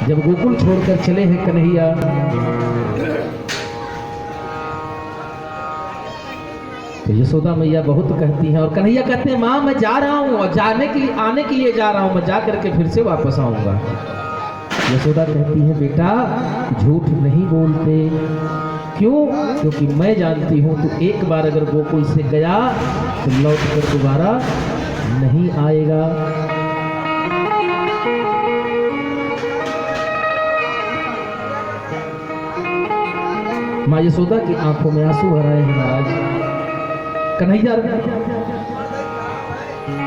जब गोकुल छोड़कर चले हैं कन्हैया, तो यशोदा मैया बहुत कहती हैं और कन्हैया कहते हैं माँ मैं जा रहा हूँ, और आने के लिए जा रहा हूँ, मैं जा करके फिर से वापस आऊंगा। यशोदा कहती है बेटा झूठ नहीं बोलते, क्यों? क्योंकि मैं जानती हूँ तू एक बार अगर गोकुल से गया तो लौट कर दोबारा नहीं आएगा। माँ यशोदा की आंखों में आंसू भर आए हैं महाराज। कन्हैया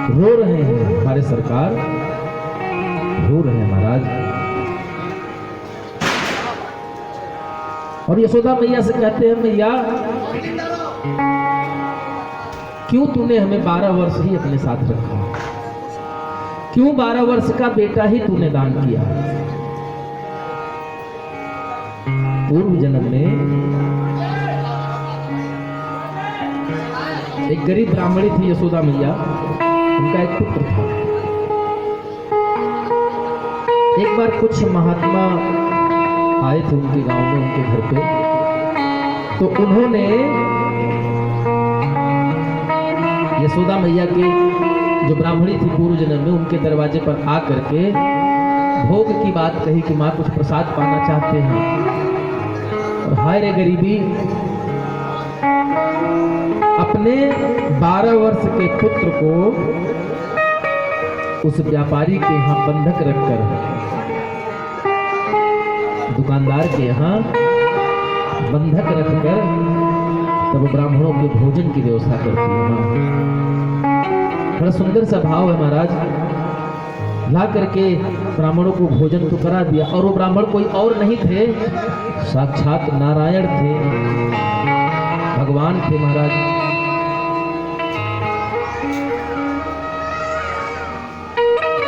रो रहे हैं, हमारे सरकार रो रहे हैं महाराज। और यशोदा मैया से कहते हैं मैया क्यों तूने हमें 12 वर्ष ही अपने साथ रखा, क्यों 12 वर्ष का बेटा ही तूने दान किया? पूर्व जन्म में एक गरीब ब्राह्मणी थी यशोदा मैया, उनका एक पुत्र था। एक बार कुछ महात्मा आए थे उनके गांव में, उनके घर पे, तो उन्होंने यशोदा मैया की जो ब्राह्मणी थी पूर्व जन्म में, उनके दरवाजे पर आ करके भोग की बात कही कि माँ कुछ प्रसाद पाना चाहते हैं। और हाय रे गरीबी, अपने 12 वर्ष के पुत्र को उस व्यापारी के यहाँ बंधक रखकर, दुकानदार के यहाँ बंधक रखकर तब ब्राह्मणों के भोजन की व्यवस्था करती है। बड़ा सुंदर सा भाव है महाराज। ला करके ब्राह्मणों को भोजन तो करा दिया, और वो ब्राह्मण कोई और नहीं थे, साक्षात नारायण थे, भगवान थे महाराज।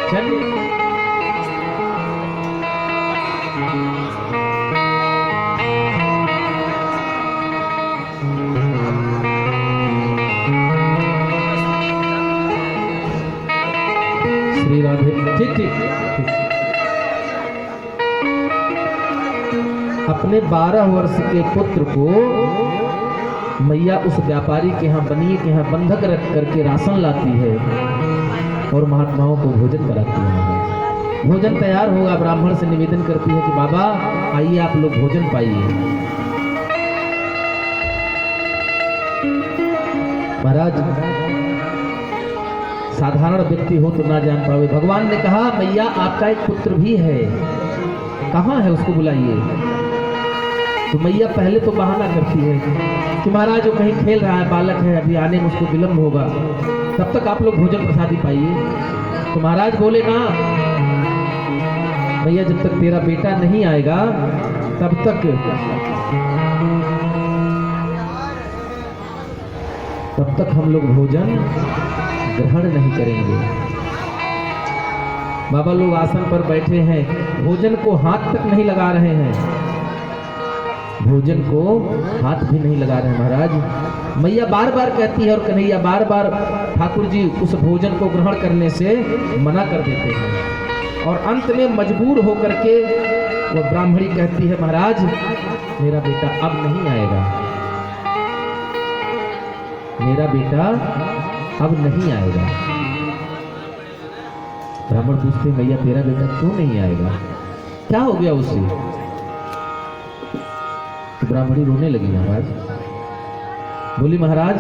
चलिए श्री राधे, ठीक ठीक ठीक। अपने 12 वर्ष के पुत्र को मैया उस व्यापारी के यहाँ, बनिए के यहाँ बंधक रख करके राशन लाती है और महात्माओं को भोजन कराती है। भोजन तैयार होगा, ब्राह्मण से निवेदन करती है कि बाबा आइए आप लोग भोजन पाइए। महाराज साधारण व्यक्ति हो तो ना जान पावे, भगवान ने कहा मैया आपका एक पुत्र भी है, कहाँ है उसको बुलाइए। तो मैया पहले तो बहाना करती है कि महाराज वो कहीं खेल रहा है, बालक है, अभी आने में उसको विलम्ब होगा, तब तक आप लोग भोजन प्रसादी पाइए। तो महाराज बोले ना भैया जब तक तेरा बेटा नहीं आएगा तब तक हम लोग भोजन ग्रहण नहीं करेंगे। बाबा लोग आसन पर बैठे हैं, भोजन को हाथ तक नहीं लगा रहे हैं, भोजन को हाथ भी नहीं लगा रहे हैं महाराज। मैया बार बार कहती है और कन्हैया बार बार ठाकुर जी उस भोजन को ग्रहण करने से मना कर देते हैं। और अंत में मजबूर होकर के वो ब्राह्मणी कहती है महाराज मेरा बेटा अब नहीं आएगा, मेरा बेटा अब नहीं आएगा। ब्राह्मण पूछते मैया तेरा बेटा क्यों नहीं आएगा, क्या हो गया उसे? तो ब्राह्मणी रोने लगी महाराज, बोली महाराज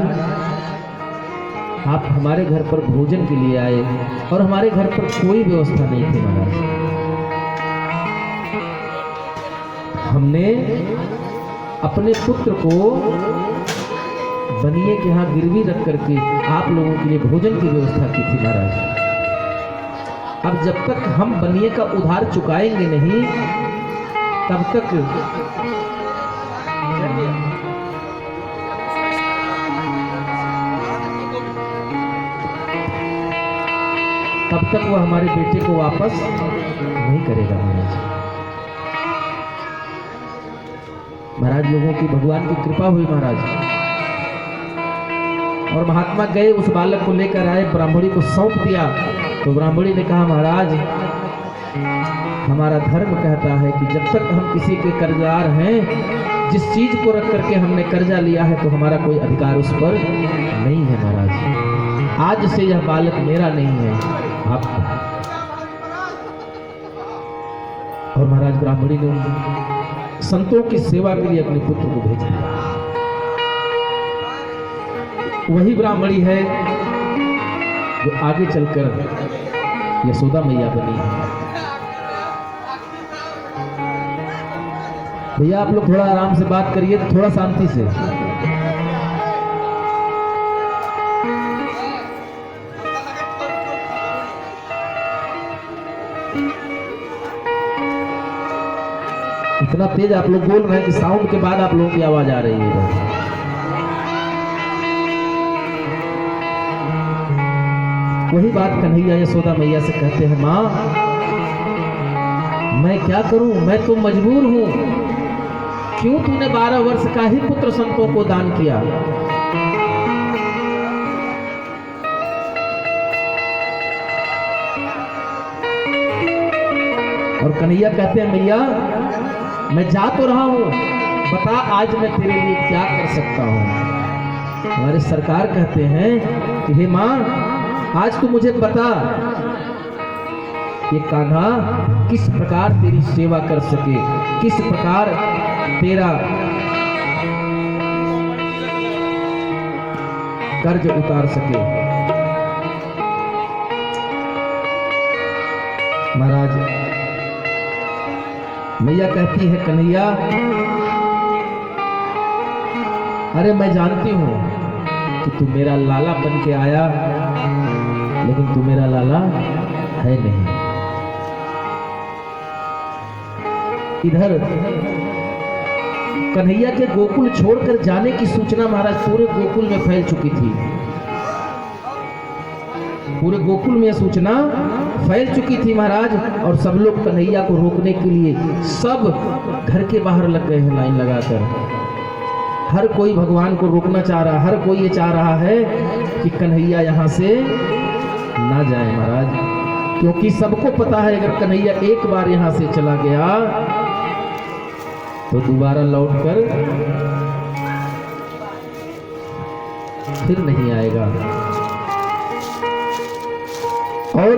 आप हमारे घर पर भोजन के लिए आए और हमारे घर पर कोई व्यवस्था नहीं थी महाराज। हमने अपने पुत्र को बनिए के यहाँ गिरवी रख करके आप लोगों के लिए भोजन की व्यवस्था की थी महाराज। अब जब तक हम बनिए का उधार चुकाएंगे नहीं तब तक वो हमारे बेटे को वापस नहीं करेगा महाराज। महाराज लोगों की भगवान की कृपा हुई महाराज, और महात्मा गए उस बालक को लेकर आए, ब्राह्मणी को सौंप दिया। तो ब्राह्मणी ने कहा महाराज हमारा धर्म कहता है कि जब तक हम किसी के कर्जदार हैं, जिस चीज को रख करके हमने कर्जा लिया है, तो हमारा कोई अधिकार उस पर नहीं है महाराज। आज से यह बालक मेरा नहीं है, आपका। और महाराज ब्राह्मणी ने संतों की सेवा के लिए अपने पुत्र को भेज दिया। वही ब्राह्मणी है जो आगे चलकर यशोदा मैया बनी है। भैया आप लोग थोड़ा आराम से बात करिए, थोड़ा शांति से। इतना तेज आप लोग बोल रहे हैं कि साउंड के बाद आप लोगों की आवाज आ रही है। वही बात कन्हैया यशोदा मैया से कहते हैं, माँ मैं क्या करूं, मैं तो मजबूर हूं। क्यों तूने 12 वर्ष का ही पुत्र संतों को दान किया? और कन्हैया कहते हैं, मैया मैं जा तो रहा हूं, बता आज मैं तेरे लिए क्या कर सकता हूं। हमारे सरकार कहते हैं कि हे मां, आज तू मुझे बता ये कान्हा किस प्रकार तेरी सेवा कर सके, किस प्रकार तेरा कर्ज उतार सके। महाराज मैया कहती है, कन्हैया अरे मैं जानती हूं कि तू मेरा लाला बन के आया, लेकिन तू मेरा लाला है नहीं। इधर कन्हैया के गोकुल छोड़कर जाने की सूचना महाराज पूरे गोकुल में फैल चुकी थी। पूरे गोकुल में यह सूचना फैल चुकी थी महाराज, और सब लोग कन्हैया को रोकने के लिए सब घर के बाहर लग गए हैं लाइन लगाकर। हर कोई भगवान को रोकना चाह रहा, हर कोई ये चाह रहा है कि कन्हैया यहाँ से ना जाए महाराज, क्योंकि सबको पता है अगर कन्हैया एक बार यहाँ से चला गया तो दोबारा लौटकर फिर नहीं आएगा। और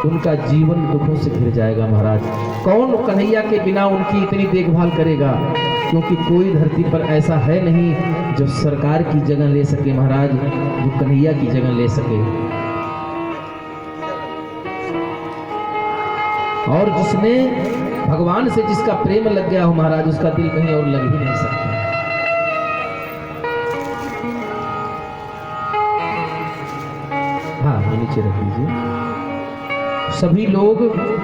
उनका जीवन दुखों से घिर जाएगा महाराज। कौन कन्हैया के बिना उनकी इतनी देखभाल करेगा, क्योंकि कोई धरती पर ऐसा है नहीं जो सरकार की जगह ले सके महाराज, जो कन्हैया की जगह ले सके। और जिसने भगवान से जिसका प्रेम लग गया हो महाराज, उसका दिल कहीं और लग ही नहीं सकता। हाँ नीचे रख दीजिए। सभी लोग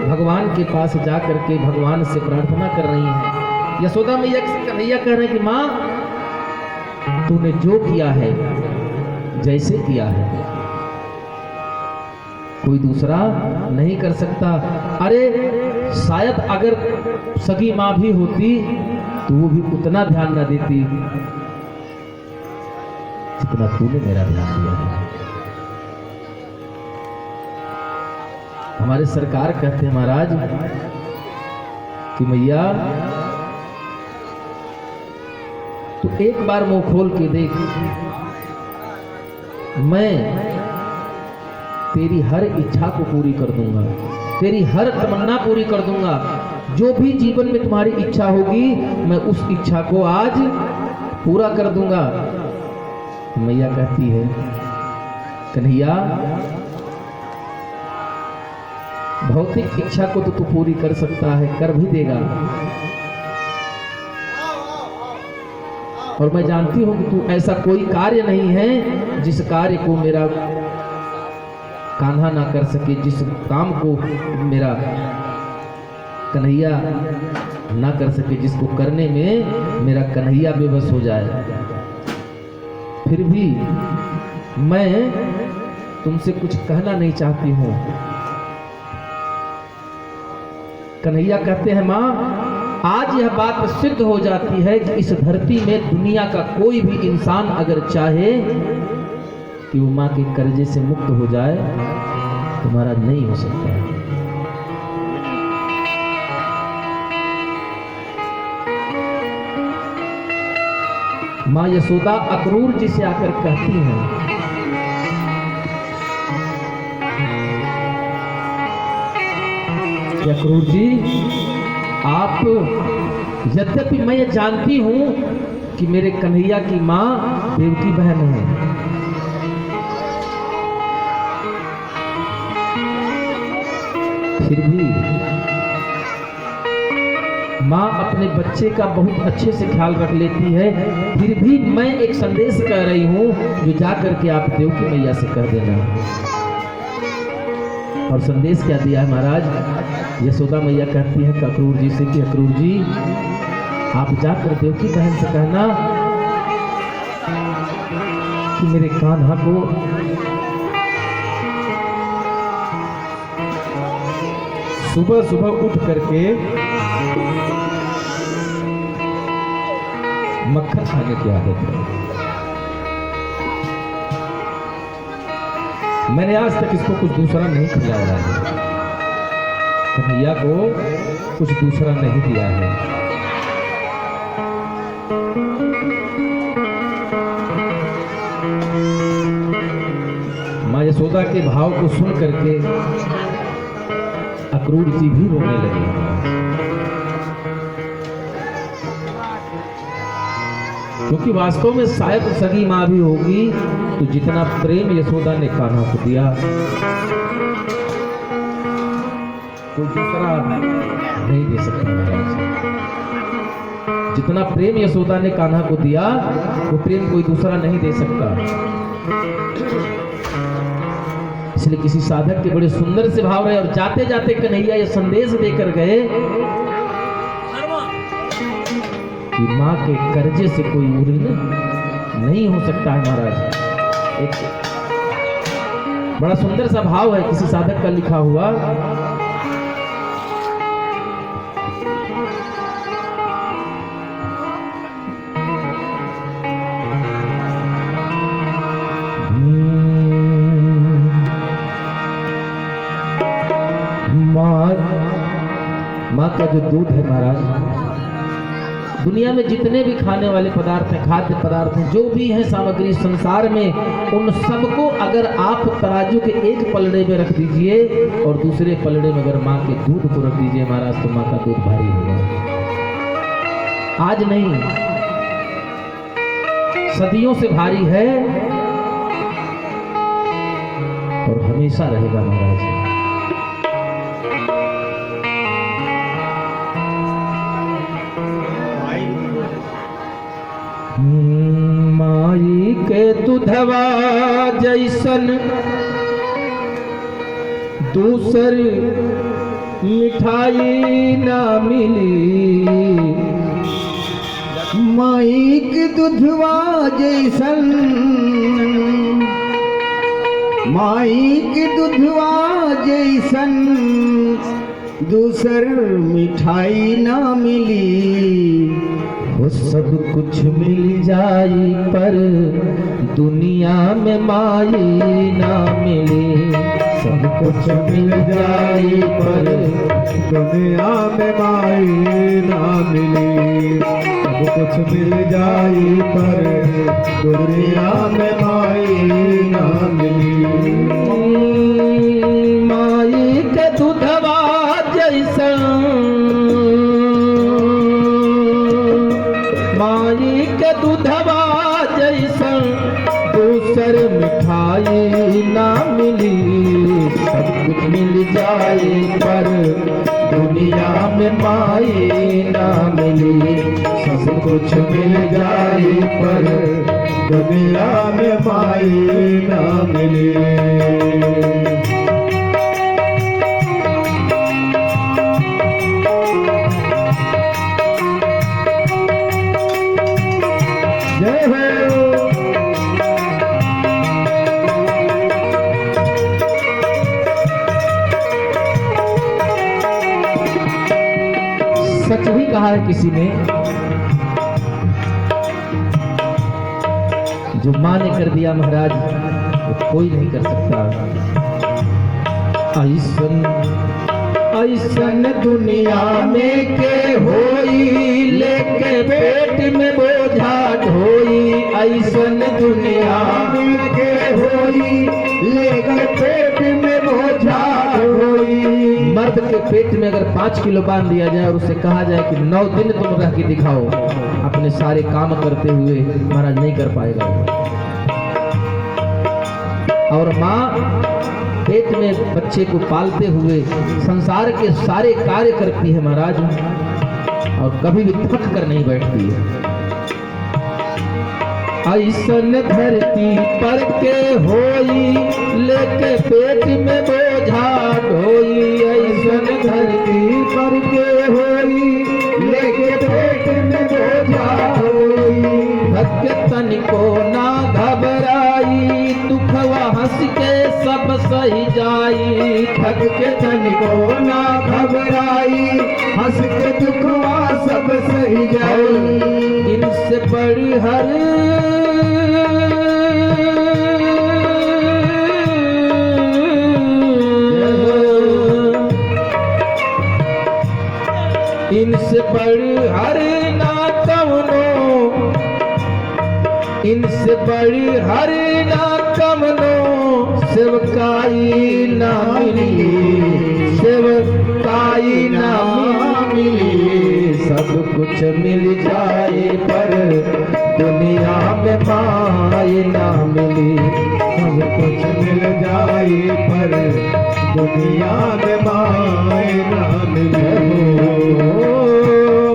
भगवान के पास जा करके भगवान से प्रार्थना कर रही हैं। यशोदा मैया से कन्हैया कह रहे हैं कि माँ तूने जो किया है, जैसे किया है, कोई दूसरा नहीं कर सकता। अरे शायद अगर सगी माँ भी होती तो वो भी उतना ध्यान न देती जितना तूने मेरा ध्यान दिया है। हमारे सरकार कहते हैं महाराज कि मैया तू एक बार मुंह खोल के देख, मैं तेरी हर इच्छा को पूरी कर दूंगा, तेरी हर तमन्ना पूरी कर दूंगा। जो भी जीवन में तुम्हारी इच्छा होगी मैं उस इच्छा को आज पूरा कर दूंगा। मैया कहती है, कन्हैया भौतिक इच्छा को तो तू पूरी कर सकता है, कर भी देगा, और मैं जानती हूं कि तू ऐसा कोई कार्य नहीं है जिस कार्य को मेरा कान्हा ना कर सके, जिस काम को मेरा कन्हैया ना कर सके, जिसको करने में मेरा कन्हैया बेबस हो जाए। फिर भी मैं तुमसे कुछ कहना नहीं चाहती हूं। कन्हैया कहते हैं, माँ आज यह बात सिद्ध हो जाती है कि इस धरती में दुनिया का कोई भी इंसान अगर चाहे कि वो माँ के कर्जे से मुक्त हो जाए, तुम्हारा नहीं हो सकता है। माँ यशोदा अक्रूर जी से आकर कहती हैं, अक्रूर जी, आप, यद्यपि मैं ये जानती हूं कि मेरे कन्हैया की माँ देवकी बहन है, फिर भी माँ अपने बच्चे का बहुत अच्छे से ख्याल रख लेती है। फिर भी मैं एक संदेश कह रही हूँ जो जा करके आप देवकी मैया से कह देना। और संदेश क्या दिया है महाराज? यशोदा मैया कहती है अक्रूर जी से कि अक्रूर जी, आप जाकर देवकी बहन से कहना कि मेरे कान्हा को सुबह सुबह उठ करके मक्खन खाने की आदत है। मैंने आज तक इसको कुछ दूसरा नहीं खिलाया है, कन्हैया को कुछ दूसरा नहीं दिया है। माँ यशोदा के भाव को सुन करके अक्रूर जी भी रोने लगे। क्योंकि वास्तव में शायद सगी माँ भी होगी तो जितना प्रेम यशोदा ने कान्हा को दिया कोई दूसरा नहीं दे सकता महाराज। जितना प्रेम यशोदा ने कान्हा को दिया वो प्रेम कोई दूसरा नहीं दे सकता। इसलिए किसी साधक के बड़े सुंदर से भाव रहे और जाते जाते कन्हैया ये संदेश देकर गए कि माँ के कर्जे से कोई ऋण नहीं हो सकता है महाराज। एक बड़ा सुंदर सा भाव है किसी साधक का लिखा हुआ। माँ का जो दूध है महाराज, दुनिया में जितने भी खाने वाले पदार्थ हैं, खाद्य पदार्थ हैं, जो भी है सामग्री संसार में, उन सबको अगर आप तराजू के एक पलड़े में रख दीजिए और दूसरे पलड़े में अगर माँ के दूध को रख दीजिए महाराज, तो माँ का दूध भारी होगा। आज नहीं, सदियों से भारी है और हमेशा रहेगा महाराज। माई के दूधवा जैसन दूसर मिठाई ना मिली, माई के दूधवा जैसन, माई के दूधवा जैसन दूसर मिठाई ना मिली। वो सब कुछ मिल जाई पर दुनिया में माई ना मिली। सब कुछ मिल जाई पर दुनिया में माई ना मिली। सब कुछ मिल जाई पर दुनिया में माई ना मिली। माई के दूधवा जैसन, माई के दूधवा जैसन दूसर मिठाई ना मिली। सब कुछ मिल जाए पर दुनिया में माई ना मिली। सब कुछ मिल जाए पर दुनिया में माई ना मिली। सच भी कहा है किसी ने, जो माँ ने कर दिया महाराज वो कोई नहीं कर सकता। ऐसन ऐसन दुनिया में के होई लेके पेट में बोझा ढोई, ऐसन दुनिया में के होई लेके पेट में बोझा ढोई। मर्द के पेट में अगर 5 किलो बांध दिया जाए और उसे कहा जाए कि 9 दिन तुम रह के दिखाओ, अपने सारे काम करते हुए महाराज नहीं कर पाएगा। और माँ पेट में बच्चे को पालते हुए संसार के सारे कार्य करती है महाराज, और कभी भी थक कर नहीं बैठती है। ऐसन धरती पर के होई लेके पेट में बोझा ढोई, ऐसन धरती पर के होई लेके पेट में बोझा ढोई। भक्त तनिको ना घबराई, दुखवा हंस के सब सही जाई, थक के तनिको ना घबराई, हंस के दुखवा सब सही जाई। इनसे बड़ी हर इनसे बड़ी हर ना कवनो, इनसे बड़ी हर ना कवनो सेवकाई ना मिली, सेवकाई ना मिली। सब कुछ मिल जाए पर दुनिया में माई ना मिली, सब कुछ मिल जाए पर दुनिया में माए ना मिले।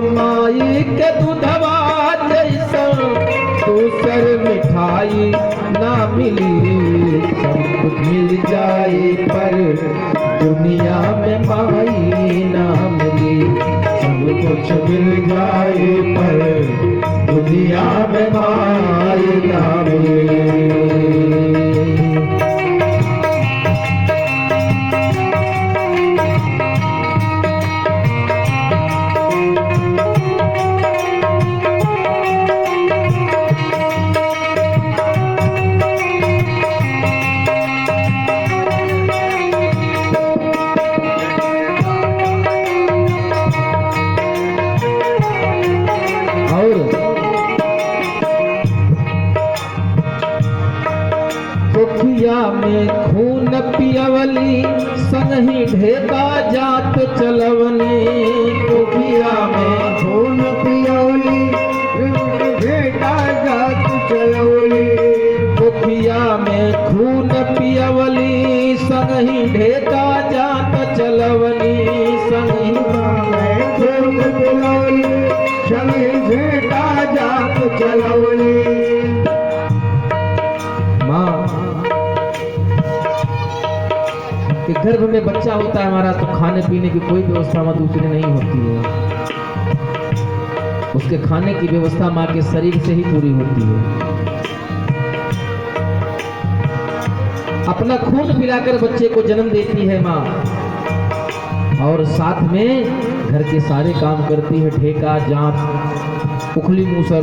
माई के दूधवा जैसा दूसर मिठाई ना मिली, सब कुछ मिल जाए पर दुनिया में माई ना मिली, सब कुछ मिल जाए पर दुनिया में माए ना मिले। कोठिया में खून पियवली संगही ढेका जात चलवनी, कोठिया में खून पियवली ढेका जात चलवली। कोठिया में खून पियवली संगही ढेका जात चलवनी, संगही में खून पियवली संगही ढेका जात चलवली। कि गर्भ में बच्चा होता है हमारा, तो खाने पीने की कोई व्यवस्था माँ दूसरी नहीं होती है, उसके खाने की व्यवस्था माँ के शरीर से ही पूरी होती है। अपना खून पिलाकर बच्चे को जन्म देती है माँ, और साथ में घर के सारे काम करती है, ठेका जांच उखली मूसर,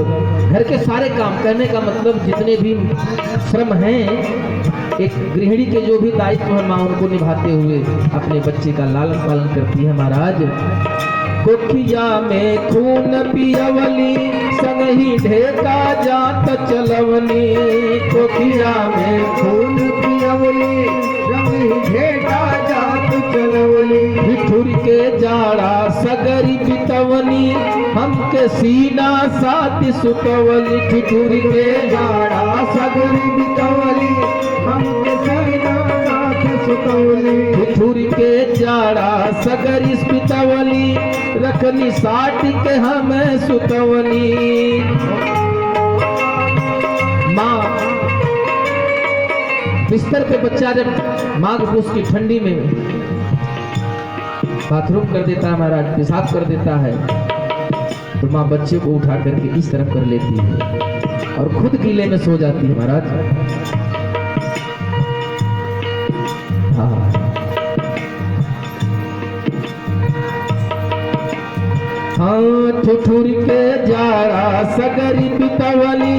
घर के सारे काम। कहने का मतलब जितने भी श्रम हैं, एक गृहिणी के जो भी दायित्व है माँ उनको निभाते हुए अपने बच्चे का लालन पालन करती है महाराज। कोठिया में खून पियवली संगही ढेका जात चलवनी, कोठिया में खून पियवली संगही ढेका जात चलवनी। ठिठुर के जाड़ा सगरी बितवनी, हमके सीना साथी सुतवली, ठिठुर के जाड़ा सगरी बितवली, हमके सीना साथी सुतवली। ठिठुर के जाड़ा सगरी बितवली, रखनी साट के हमें सुतवनी। माँ बिस्तर पे बच्चा जब माघ पूस की ठंडी में बाथरूम कर देता है महाराज, पेशाब कर देता है, तो माँ बच्चे को उठा करके इस तरफ कर लेती है और खुद गीले में सो जाती है महाराज। हाँ, हाँ ठुठुर के जाड़ा सगरी बितवली,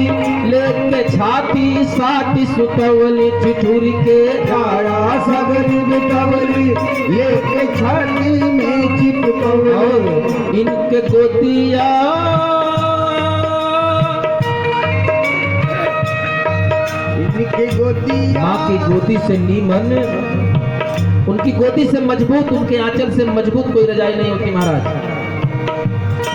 लेके छाती साथी सुतवली, ठिठुर के जाड़ा सगरी बितवली, लेके छाती और इनके गोदिया इनकी गोदिया माँ की गोदी से नीमन, उनकी गोदी से मजबूत, उनके आंचल से मजबूत कोई रजाई नहीं होती महाराज।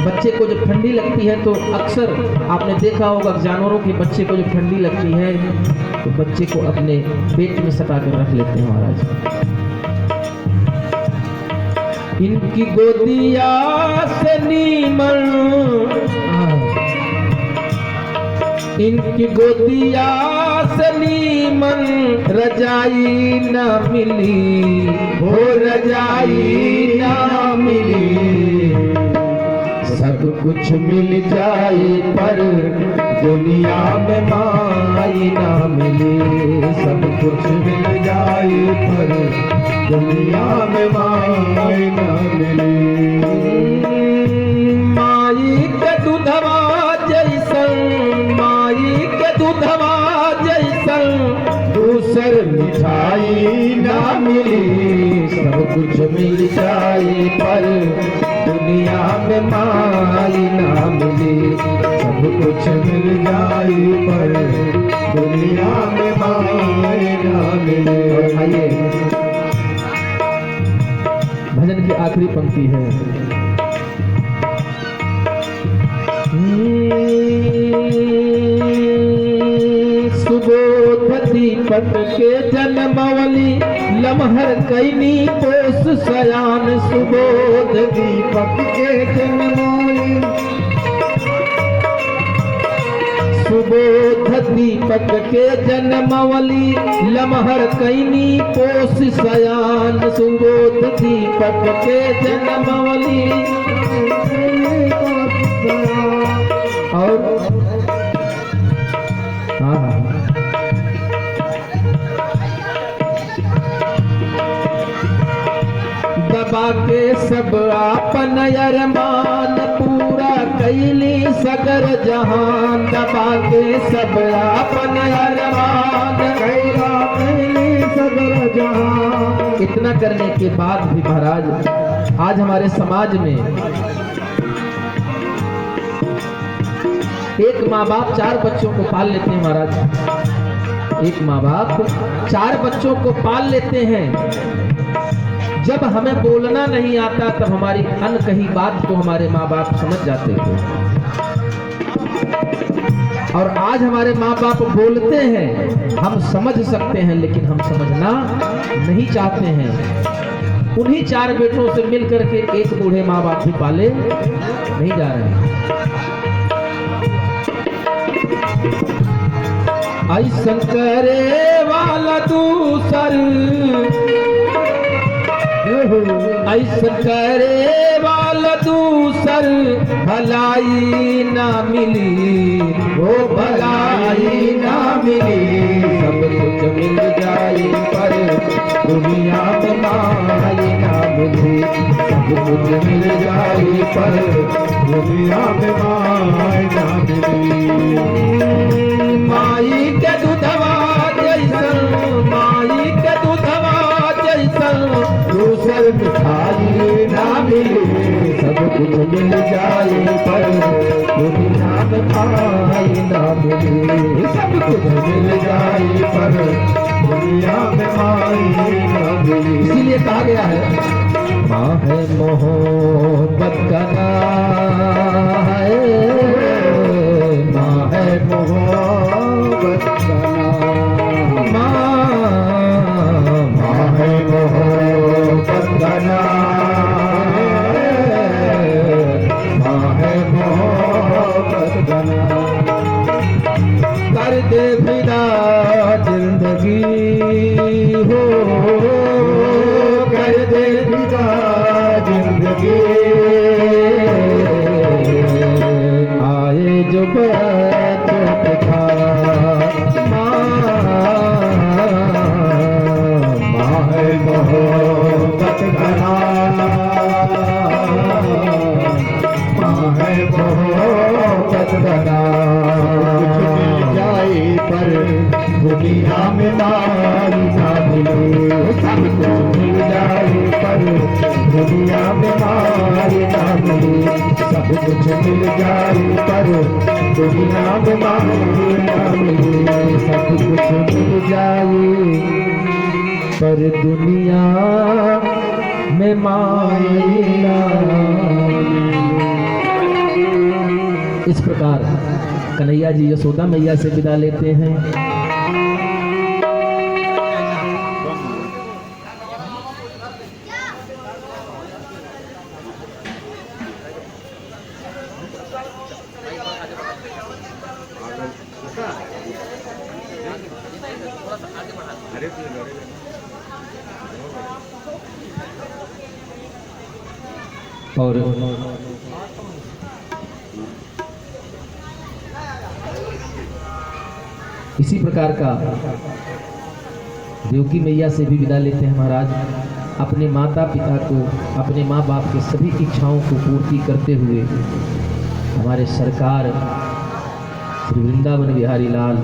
बच्चे को जब ठंडी लगती है तो अक्सर आपने देखा होगा जानवरों के बच्चे को जब ठंडी लगती है तो बच्चे को अपने पेट में सटा कर रख लेते हैं महाराज। इनकी गोदिया से नीमन, इनकी गोदिया से नीमन रजाई न मिली, हो रजाई ना मिली। सब कुछ मिल जाए पर दुनिया में माई ना मिली। सब कुछ मिल जाए पर दुनिया में माई ना मिली। माई के दूधवा जैसन, माई के दूधवा जैसन दूसर मिठाई ना मिली। सब कुछ मिल जाए पर दुनिया में माई ना मिली। सब कुछ मिल जाए पर दुनिया में माई ना मिली। आइए भजन की आखिरी पंक्ति है। सुबोध दीपक के जन्मवली लमहर कैनी पोस सयान। सुबोध दीपक के जन्मोली, सुबोध दीपक के जन्मवली लमहर कैनी पोस सयान। सुबोध दीपक के जन्मवली और हाँ दबा के सब आपन अरमान पूरा कैली सगर जहान। दबा के सब आपन अरमान कैला कैली सगर जहां। इतना करने के बाद भी महाराज आज हमारे समाज में एक माँ बाप 4 बच्चों को पाल लेते हैं महाराज। एक माँ बाप 4 बच्चों को पाल लेते हैं। जब हमें बोलना नहीं आता तब हमारी अनकही बात को हमारे माँ बाप समझ जाते थे। और आज हमारे माँ बाप बोलते हैं, हम समझ सकते हैं लेकिन हम समझना नहीं चाहते हैं। उन्हीं 4 बेटों से मिलकर के एक बूढ़े माँ बाप भी पाले नहीं जा रहे हैं। ऐसन करे वाला दूसर, ऐसन करे वाला दूसर भलाई ना मिली। वो भलाई ना मिली। सब कुछ मिल जाए पर दुनिया में माई ना मिली। सब कुछ मिल जाए पर दुनिया में माई ना मिली। माई के दूधवा जैसन, माई के दूधवा जैसन दूसर मिठाई ना मिली। सब कुछ मिल जाए पर दुनिया में माई ना मिली। सब कुछ मिल जाए पर दुनिया में माई ना मिली। इसीलिए कहा गया है माँ है मोहब्बत का नाम है। माँ है मोहब्बत का नाम। माँ है मोहब्बत का नाम। माँ है मोहब्बत का नाम। कर दे फिदा जिंदगी हो, कर दे फिदा जिंदगी। दुनिया में माए ना मिले, सब कुछ मिल जाए पर दुनिया में माए ना मिले, सब कुछ मिल जाए पर दुनिया में माए ना मिले। इस प्रकार कन्हैया जी यशोदा मैया से विदा लेते हैं। और इसी प्रकार का देवकी मैया से भी विदा लेते हैं महाराज। अपने माता पिता को, अपने माँ बाप के सभी इच्छाओं को पूर्ति करते हुए हमारे सरकार श्री वृंदावन बिहारी लाल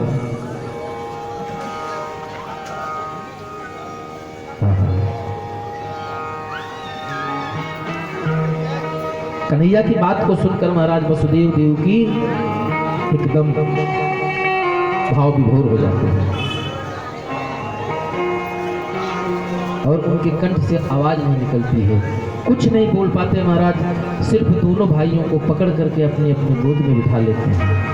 कन्हैया की बात को सुनकर महाराज वसुदेव देवकी एकदम भाव विभोर हो जाते हैं और उनके कंठ से आवाज नहीं निकलती है, कुछ नहीं बोल पाते महाराज। सिर्फ दोनों भाइयों को पकड़ करके अपने अपने गोद में बिठा लेते हैं।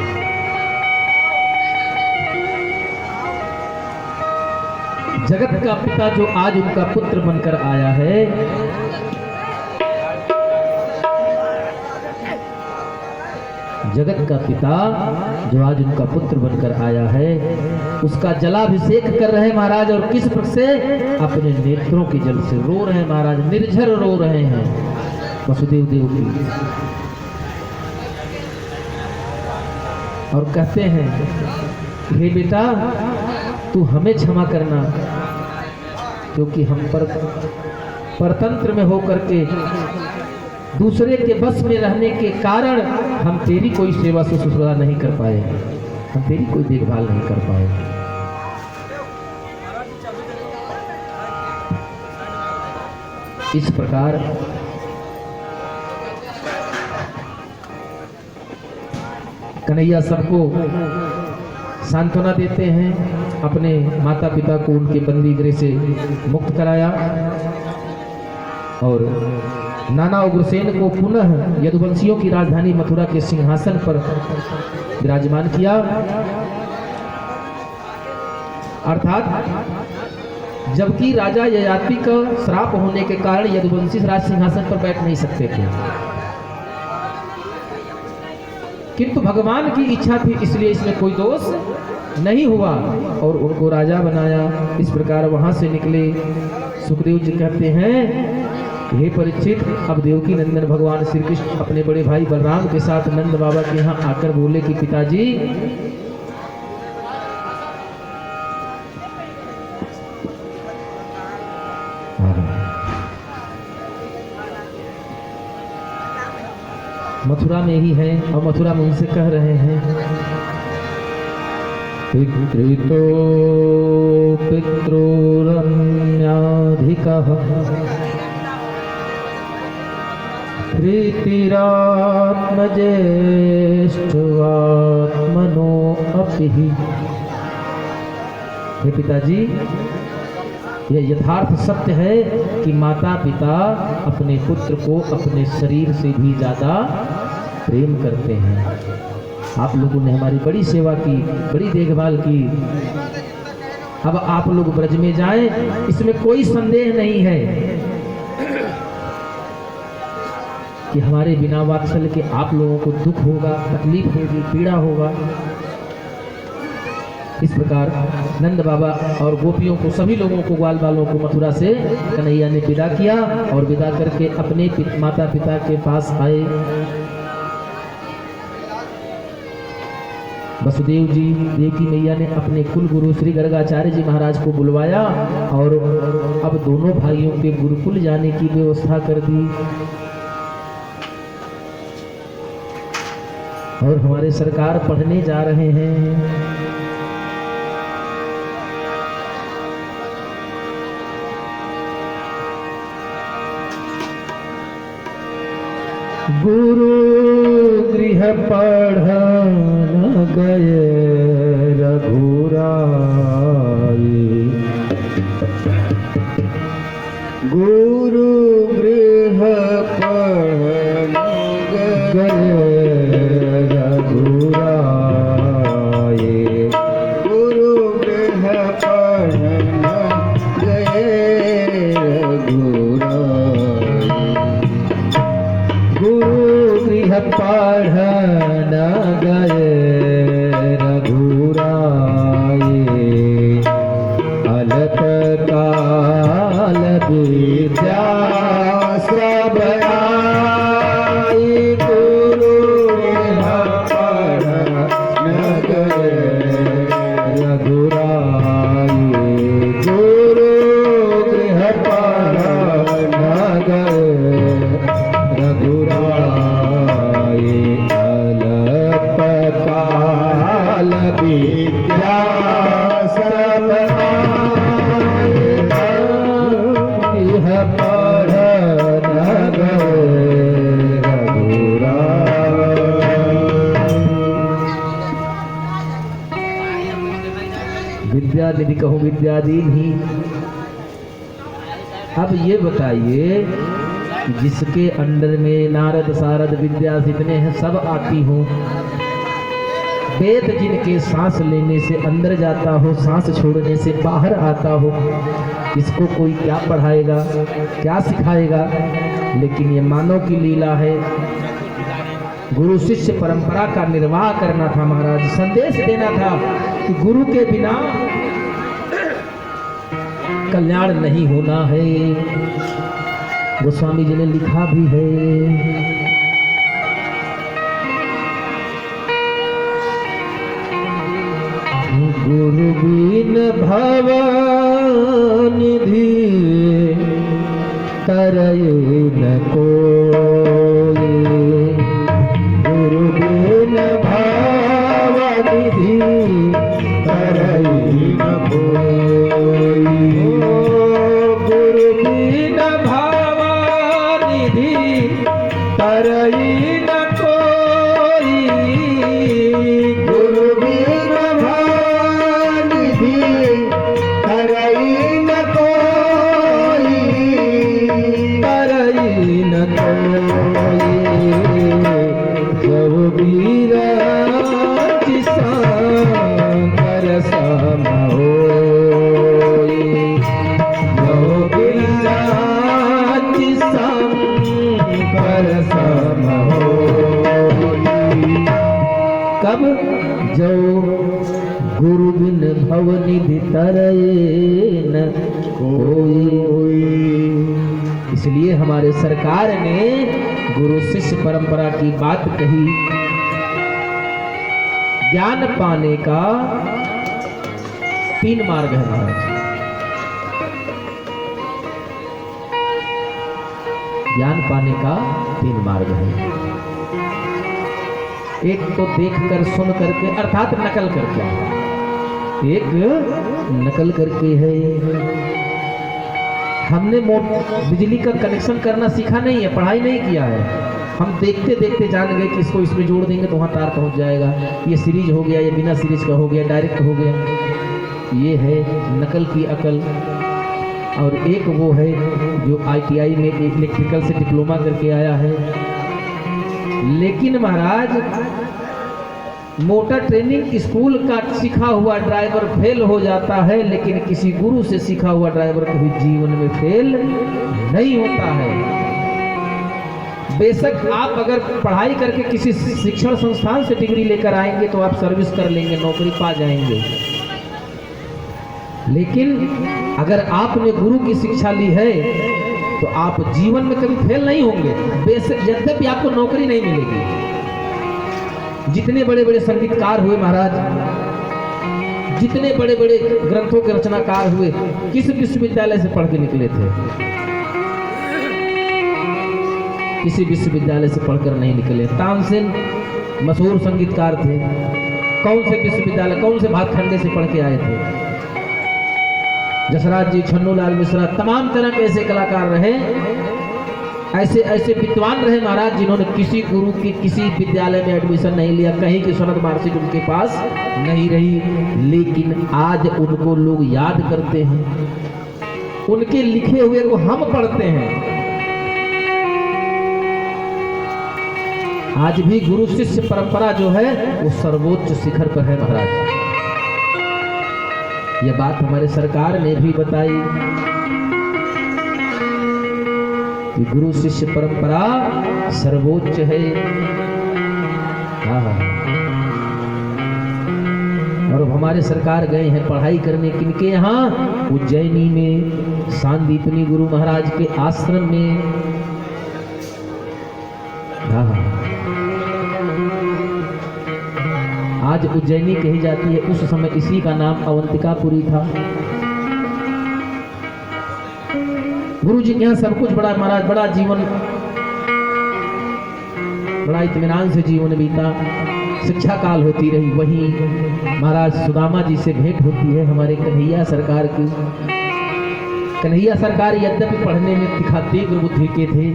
जगत का पिता जो आज उनका पुत्र बनकर आया है, जगत का पिता जो आज उनका पुत्र बनकर आया है, उसका जलाभिषेक कर रहे हैं महाराज। और किस प्रकार से? अपने नेत्रों के जल से रो रहे हैं महाराज, निर्झर रो रहे हैं वसुदेव देवकी। और कहते हैं, हे बेटा तू हमें क्षमा करना, क्योंकि हम परतंत्र में होकर के दूसरे के बस में रहने के कारण हम तेरी कोई सेवा शुश्रूषा नहीं कर पाए, हम तेरी कोई देखभाल नहीं कर पाए। इस प्रकार कन्हैया सबको सांत्वना देते हैं, अपने माता पिता को उनके बंदी गृह से मुक्त कराया और नाना उग्रसेन को पुनः यदुवंशियों की राजधानी मथुरा के सिंहासन पर विराजमान किया। अर्थात जबकि राजा ययाति का श्राप होने के कारण यदुवंशी राज सिंहासन पर बैठ नहीं सकते थे, किंतु भगवान की इच्छा थी, इसलिए इसमें कोई दोष नहीं हुआ और उनको राजा बनाया। इस प्रकार वहां से निकले। सुखदेव जी कहते हैं, हे परीक्षित, अब देवकी नंदन भगवान श्री कृष्ण अपने बड़े भाई बलराम के साथ नंद बाबा के यहाँ आकर बोले कि पिताजी मथुरा में ही है और मथुरा में उनसे कह रहे हैं, पितृतो पितृरन्याधिकः प्रीतिरात्मजेष्ठवात्मनो अपि। हे पिताजी, यह यथार्थ सत्य है कि माता पिता अपने पुत्र को अपने शरीर से भी ज्यादा प्रेम करते हैं। आप लोगों ने हमारी बड़ी सेवा की, बड़ी देखभाल की। अब आप लोग ब्रज में जाएं, इसमें कोई संदेह नहीं है कि हमारे बिना वात्सल्य के आप लोगों को दुख होगा, तकलीफ होगी, पीड़ा होगा। इस प्रकार नंद बाबा और गोपियों को, सभी लोगों को, ग्वाल बालों को मथुरा से कन्हैया ने विदा किया और विदा करके अपने माता पिता के पास आए। वसुदेव जी, देवकी मैया ने अपने कुल गुरु श्री गर्गाचार्य जी महाराज को बुलवाया और अब दोनों भाइयों के गुरुकुल जाने की व्यवस्था कर दी। और हमारे सरकार पढ़ने जा रहे हैं। गुरु गृह पढ़न गए रघुराई। गुरु गृह पढ़न गए रघुराई। गुरु गृह पढ़न गए रघुराई। गुरु गृह पढ़न गए रघुराई। अलत काल विद्या सब आई। गुरु गृह पढ़न गए रघुराई। गुरु गृह पढ़न गए रघुराई। अलप काल विद्या सब आई। गृह पढ़न गए रघुराई। विद्या निधि कहूँ विद्यादीन ही। अब ये बताइए कि जिसके अंडर में नारद सारद विद्या जितने हैं सब आती हो, वेद जिनके सांस लेने से अंदर जाता हो, सांस छोड़ने से बाहर आता हो, इसको कोई क्या पढ़ाएगा, क्या सिखाएगा। लेकिन ये मानव की लीला है। गुरु शिष्य परंपरा का निर्वाह करना था महाराज, संदेश देना था कि गुरु के बिना कल्याण नहीं होना है। गोस्वामी जी ने लिखा भी है, गुरु बिन भव निधि तरय न कोई। गुरु बिन भव निधि तरय न कोई। गुरु बिन भव निधि तरय न कोई। गुरु बिन निधि करई न कोई। करई न कोई। जब बीराज शंकर सम होई। जब बीराज शंकर सम होई। कब? जो गुरु बिन भव निधि तरय न कोई। इसलिए हमारे सरकार ने गुरु शिष्य परंपरा की बात कही। ज्ञान पाने का 3 मार्ग है महाराज। ज्ञान पाने का 3 मार्ग है। एक तो देखकर सुन करके अर्थात नकल करके, एक नकल करके है। हमने बिजली का कनेक्शन करना सीखा नहीं है, पढ़ाई नहीं किया है। हम देखते देखते जान गए कि इसको इसमें जोड़ देंगे तो वहाँ तार पहुँच जाएगा, ये सीरीज हो गया, ये बिना सीरीज का हो गया, डायरेक्ट हो गया। ये है नकल की अकल। और एक वो है जो ITI में इलेक्ट्रिकल से डिप्लोमा करके आया है। लेकिन महाराज मोटर ट्रेनिंग स्कूल का सीखा हुआ ड्राइवर फेल हो जाता है, लेकिन किसी गुरु से सीखा हुआ ड्राइवर कभी जीवन में फेल नहीं होता है। बेशक आप अगर पढ़ाई करके किसी शिक्षण संस्थान से डिग्री लेकर आएंगे तो आप सर्विस कर लेंगे, नौकरी पा जाएंगे। लेकिन अगर आपने गुरु की शिक्षा ली है तो आप जीवन में कभी फेल नहीं होंगे। बेशक यद्यपि आपको नौकरी नहीं मिलेगी। जितने बड़े बड़े संगीतकार हुए महाराज, जितने बड़े बड़े ग्रंथों के रचनाकार हुए, किस विश्वविद्यालय से पढ़ के निकले थे? किसी विश्वविद्यालय से पढ़कर नहीं निकले। तानसेन मशहूर संगीतकार थे, कौन से विश्वविद्यालय, कौन से भातखंडे से पढ़ के आए थे? जसराज जी, छन्नू लाल मिश्रा, तमाम तरह के ऐसे कलाकार रहे ऐसे ऐसे विद्वान रहे महाराज जिन्होंने किसी गुरु के किसी विद्यालय में एडमिशन नहीं लिया, कहीं की सनद मार्कशीट उनके पास नहीं रही, लेकिन आज उनको लोग याद करते हैं, उनके लिखे हुए को हम पढ़ते हैं। आज भी गुरु शिष्य परंपरा जो है वो सर्वोच्च शिखर पर है महाराज। यह बात हमारे सरकार ने भी बताई कि गुरु शिष्य परंपरा सर्वोच्च है। हाँ, और अब हमारे सरकार गए हैं पढ़ाई करने किनके यहाँ, उज्जैनी में सांदीपनी गुरु महाराज के आश्रम में। हाँ, आज उज्जैनी कही जाती है, उस समय इसी का नाम अवंतिकापुरी था। गुरु जी के यहाँ सब कुछ बड़ा महाराज, बड़ा जीवन, बड़ा इत्मीनान से जीवन बीता, शिक्षा काल होती रही। वहीं महाराज सुदामा जी से भेंट होती है हमारे कन्हैया सरकार की। कन्हैया सरकार यद्यपि पढ़ने में तीव्र बुद्धि के थे,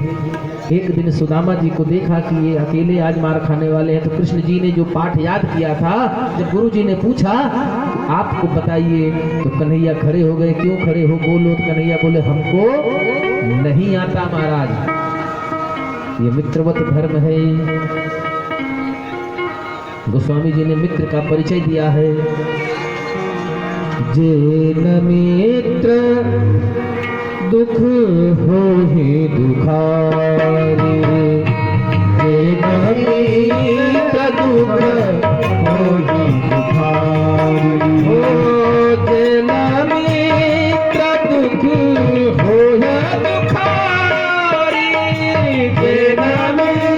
एक दिन सुदामा जी को देखा कि ये अकेले आज मार खाने वाले हैं, तो कृष्ण जी ने जो पाठ याद किया था, जब गुरु जी ने पूछा आपको बताइए, तो कन्हैया खड़े हो गए। क्यों खड़े हो, बोलो। तो कन्हैया बोले हमको नहीं आता महाराज, ये मित्रवत धर्म है। गोस्वामी जी ने मित्र का परिचय दिया है। जे न मित्र दुख हो ही दुखारी, जे न मित्र दुख हो ही दुखारी, जे न मित्र दुख हो या दुखारी, जे न मित्र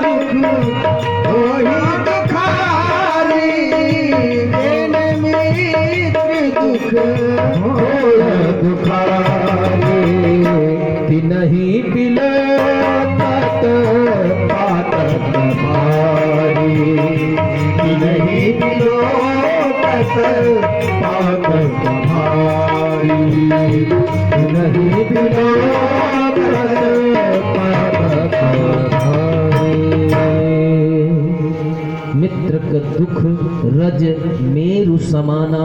दुख हो ही दुखारी, जे न मित्र दुख हो या दुखारी, कि नहीं बिलखत पातक मारी, कि नहीं बिलखत पातक मारी, कि नहीं बिलखत पातक मारी। मित्र का दुख रज मेरु समाना,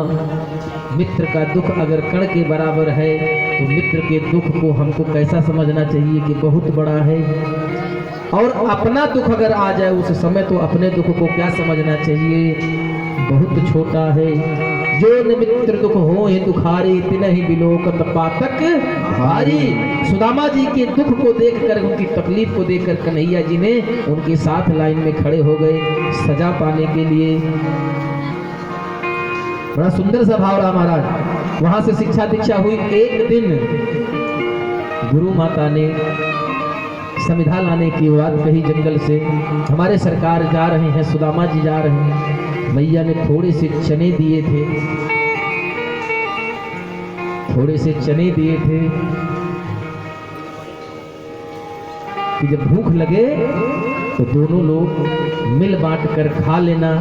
मित्र का दुख अगर कण के बराबर है तो मित्र के दुख को हमको कैसा समझना चाहिए कि बहुत बड़ा है, और अपना दुख अगर आ जाए उस समय तो अपने दुख को क्या समझना चाहिए, बहुत छोटा है। जो न मित्र दुख हो ये दुखारी, तिनहि बिलोकत पातक भारी। सुदामा जी के दुख को देखकर, उनकी तकलीफ को देखकर कन्हैया जी ने उनके साथ लाइन में खड़े हो गए सजा पाने के लिए। बड़ा सुंदर सा भाव रहा महाराज। वहां से शिक्षा दीक्षा हुई। एक दिन गुरु माता ने समिधा लाने की बात कही जंगल से। हमारे सरकार जा रहे हैं, सुदामा जी जा रहे हैं, मैया ने थोड़े से चने दिए थे, थोड़े से चने दिए थे कि जब भूख लगे तो दोनों लोग मिल बांट कर खा लेना।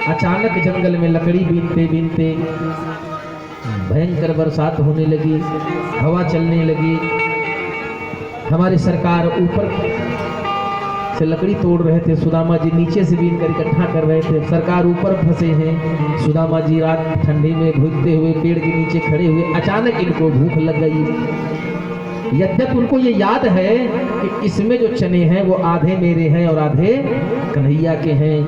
अचानक जंगल में लकड़ी बीनते बीनते भयंकर बरसात होने लगी, हवा चलने लगी। हमारी सरकार ऊपर से लकड़ी तोड़ रहे थे, सुदामा जी नीचे से बीन कर इकट्ठा कर रहे थे। सरकार ऊपर फंसे हैं, सुदामा जी रात ठंडी में भूखते हुए पेड़ के नीचे खड़े हुए। अचानक इनको भूख लग गई। यद्यपि उनको ये याद है कि इसमें जो चने हैं वो आधे मेरे हैं और आधे कन्हैया के हैं,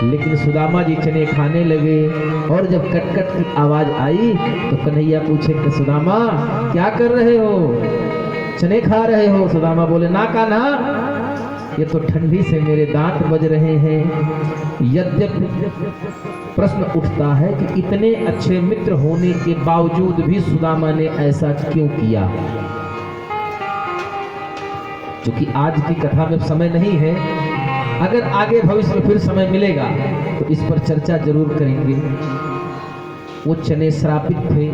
लेकिन सुदामा जी चने खाने लगे। और जब कटकट की आवाज आई तो कन्हैया पूछे कि सुदामा क्या कर रहे हो, चने खा रहे हो? सुदामा बोले ना कान्हा, ये तो ठंडी से मेरे दांत बज रहे हैं। यद्यपि प्रश्न उठता है कि इतने अच्छे मित्र होने के बावजूद भी सुदामा ने ऐसा क्यों किया। क्योंकि आज की कथा में समय नहीं है, अगर आगे भविष्य में फिर समय मिलेगा तो इस पर चर्चा जरूर करेंगे। वो चने श्रापित थे,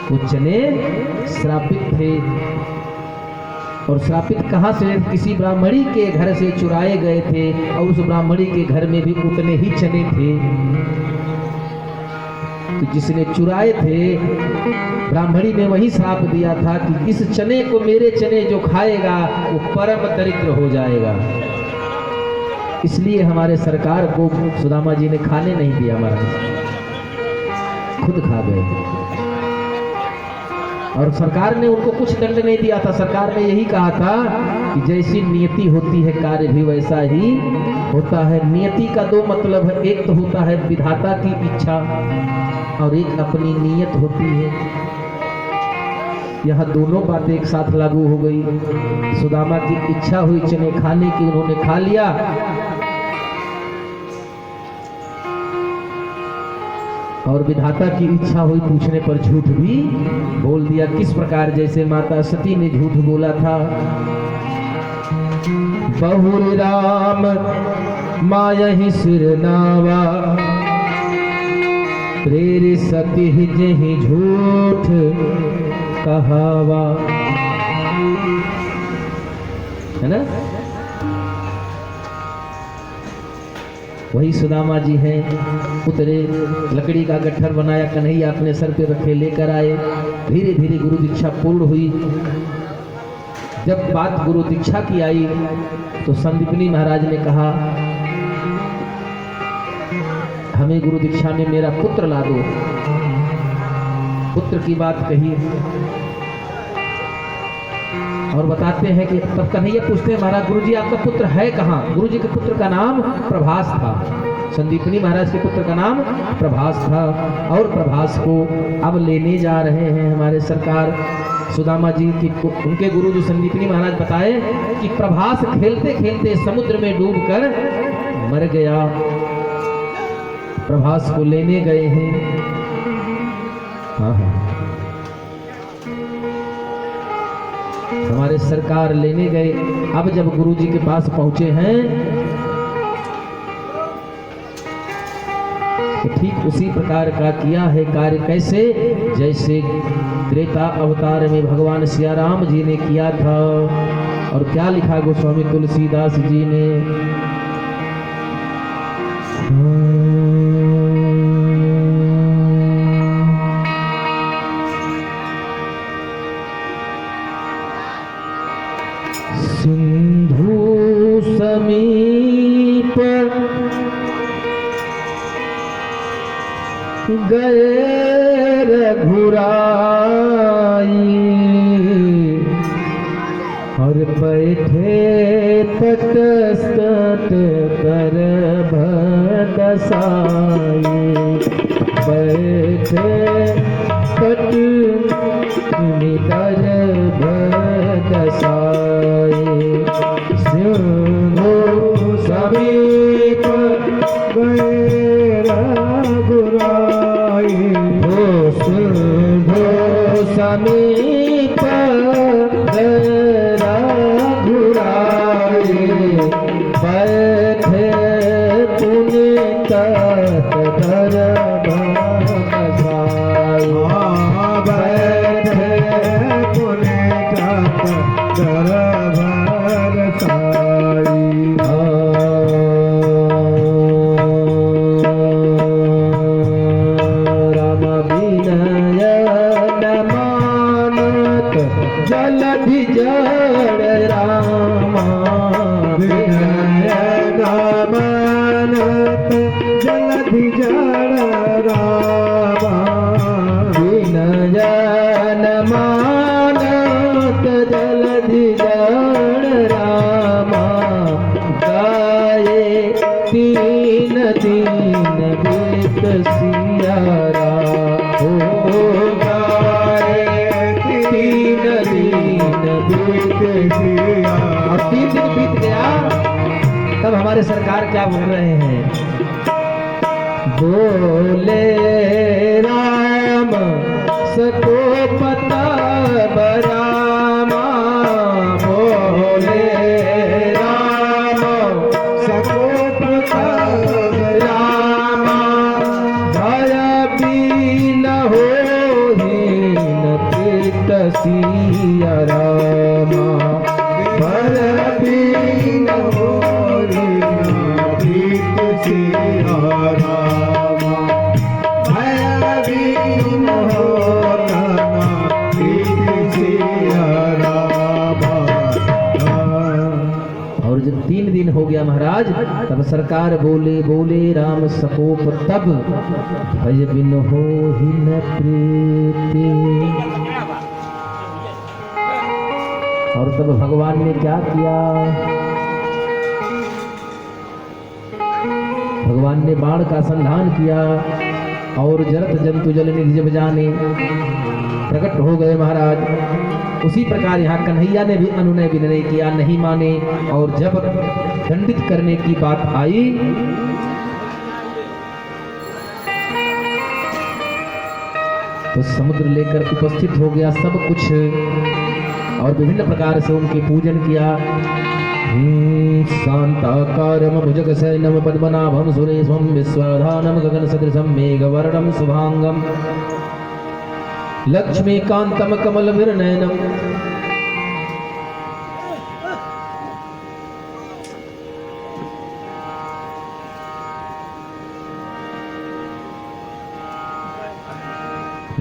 वो चने श्रापित थे। और श्रापित कहाँ से? किसी ब्राह्मणी के घर से चुराए गए थे, और उस ब्राह्मणी के घर में भी उतने ही चने थे। तो जिसने चुराए थे ब्राह्मणी ने वही श्राप दिया था कि इस चने को, मेरे चने जो खाएगा वो परम दरिद्र हो जाएगा। इसलिए हमारे सरकार को सुदामा जी ने खाने नहीं दिया, महाराज खुद खा गए। और सरकार ने उनको कुछ दंड नहीं दिया था। सरकार ने यही कहा था कि जैसी नियति होती है कार्य भी वैसा ही होता है। नियति का दो मतलब है, एक तो होता है विधाता की इच्छा और एक अपनी नीयत होती है। यह दोनों बातें एक साथ लागू हो गई। सुदामा की इच्छा हुई चने खाने की, उन्होंने खा लिया। और विधाता की इच्छा हुई, पूछने पर झूठ भी बोल दिया। किस प्रकार? जैसे माता सती ने झूठ बोला था, बहुर राम मायहि सिर नावा, प्रेर सती जहि झूठ कहावा। है ना? वही सुदामा जी हैं, उतरे, लकड़ी का गट्ठर बनाया, कन्हैया अपने सर पे रखे, लेकर आए। धीरे धीरे गुरु दीक्षा पूर्ण हुई। जब बात गुरु दीक्षा की आई तो संदीपनी महाराज ने कहा, हमें गुरु दीक्षा में मेरा पुत्र ला दो। पुत्र की बात कही और बताते हैं कि तब कन्हैया पूछते हैं, महाराज गुरुजी आपका पुत्र है कहाँ? गुरुजी के पुत्र का नाम प्रभास था। संदीपनी महाराज के पुत्र का नाम प्रभास था। और प्रभास को अब लेने जा रहे हैं हमारे सरकार। सुदामा जी की उनके गुरु जो संदीपनी महाराज बताए कि प्रभास खेलते खेलते समुद्र में डूबकर मर गया। प्रभास को लेने गए हैं। हाँ, हमारे सरकार लेने गए। अब जब गुरुजी के पास पहुंचे हैं तो ठीक उसी प्रकार का किया है कार्य। कैसे? जैसे त्रेता अवतार में भगवान सिया राम जी ने किया था। और क्या लिखा गोस्वामी तुलसीदास जी ने? सिंधु समीप गए रघुराई, और बैठे तटस्थ कर भदसाई। बैठे तट नितर भदसाई। सिंधु समीप गए रघुराई, हो सिंधु समीप गए रघुराई। बैठे पुनीत धर भदसाई। बैठे पुनीत धर जलधि जड़ रामा, विनय मानत जलधि जड़ रामा। विनय मानत जलधि जड़ रामा। गाये तीन दिन बीत सिया राम, हो तीन दिन बीत गया। और 3 दिन बीत गया तब हमारे सरकार क्या बोल रहे हैं? बोले राम सको पता बरामा। बोले राम सको पता बरामा। भय बीन हो सिया रामा। भय बीन हो सिया रामा। भय बीन हो गया महाराज। तब सरकार बोले बोले राम सकोप तब भय बिन हो ही न प्रीति। और तब भगवान ने क्या किया, भगवान ने बाण का संधान किया और जरत जंतु जल निधि जब जाने प्रकट हो गए महाराज। उसी प्रकार यहाँ कन्हैया ने भी अनुनय विनय किया, नहीं माने। और जब दंडित करने की बात आई तो समुद्र लेकर उपस्थित हो गया सब कुछ और विभिन्न प्रकार से उनके पूजन किया। शांताकारं भुजगशयनं पद्मनाभं सुरेशं विश्वधानं गगनसदृशं मेघवर्णं शुभांगं लक्ष्मीकान्तं कमलविर्नयनं।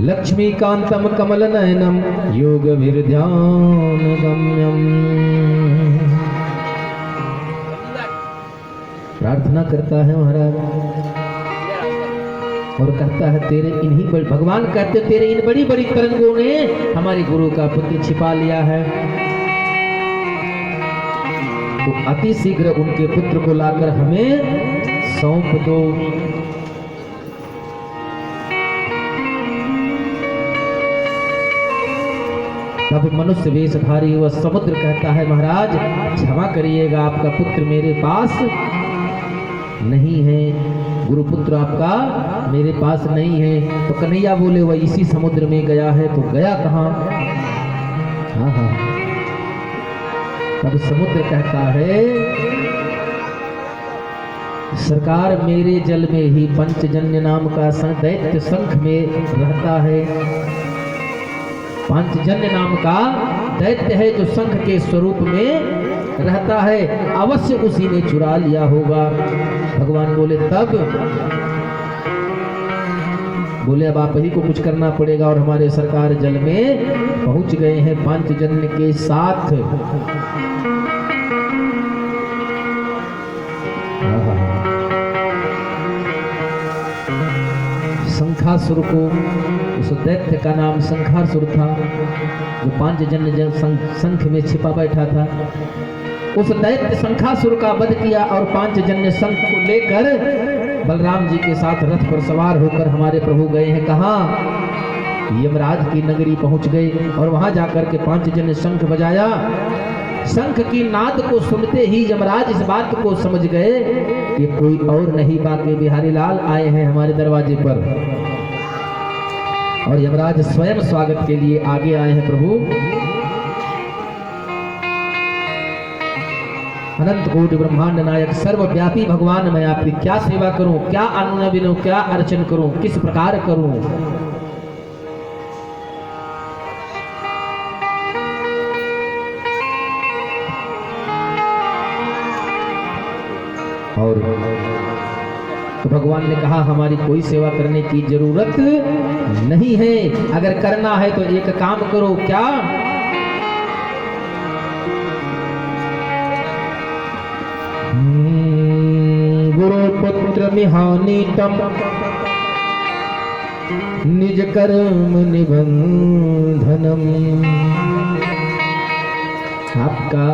लक्ष्मीकान्तं कमलनयनं योगविर्ध्यानगम्यम्। प्रार्थना करता है महाराज और कहता है तेरे इन्हीं बड़ी, भगवान कहते तेरे इन बड़ी बड़ी तरंगों ने हमारे गुरु का पुत्र छिपा लिया है, तो अति शीघ्र उनके पुत्र को लाकर हमें सौंप दो। तब मनुष्य वेशधारी वह समुद्र कहता है महाराज क्षमा करिएगा, आपका पुत्र मेरे पास नहीं है, गुरुपुत्र आपका मेरे पास नहीं है। तो कन्हैया बोले वह इसी समुद्र में गया है। तो गया कहाँ? हाँ, तब समुद्र कहता है सरकार मेरे जल में ही पंचजन्य नाम का दैत्य शंख में रहता है। पंचजन्य नाम का दैत्य है जो शंख के स्वरूप में रहता है, अवश्य उसी ने चुरा लिया होगा। भगवान बोले तब बोले अब आप ही को कुछ करना पड़ेगा। और हमारे सरकार जल में पहुंच गए हैं पंचजन्य के साथ। शंखासुर को, उस दैत्य का नाम शंखासुर था जो पांचजन्य शंख में छिपा बैठा था। उस दैत्य शंखासुर का वध किया और पांचजन्य शंख को लेकर बलराम जी के साथ रथ पर सवार होकर हमारे प्रभु गए हैं। कहाँ? यमराज की नगरी पहुंच गए और वहां जाकर के पांचजन्य शंख बजाया। शंख की नाद को सुनते ही यमराज इस बात को समझ गए कि कोई और नहीं बाके बिहारी लाल आए हैं हमारे दरवाजे पर। और यमराज स्वयं स्वागत के लिए आगे आए हैं। प्रभु अनंत कोटि ब्रह्मांड नायक सर्वव्यापी भगवान, मैं आपकी क्या सेवा करूं, क्या अनुनय विनूं, क्या अर्चन करूं, किस प्रकार करूं। और तो भगवान ने कहा हमारी कोई सेवा करने की जरूरत नहीं है, अगर करना है तो एक काम करो। क्या? गुरुपुत्र निहानितम निज कर्म निबंधनम। आपका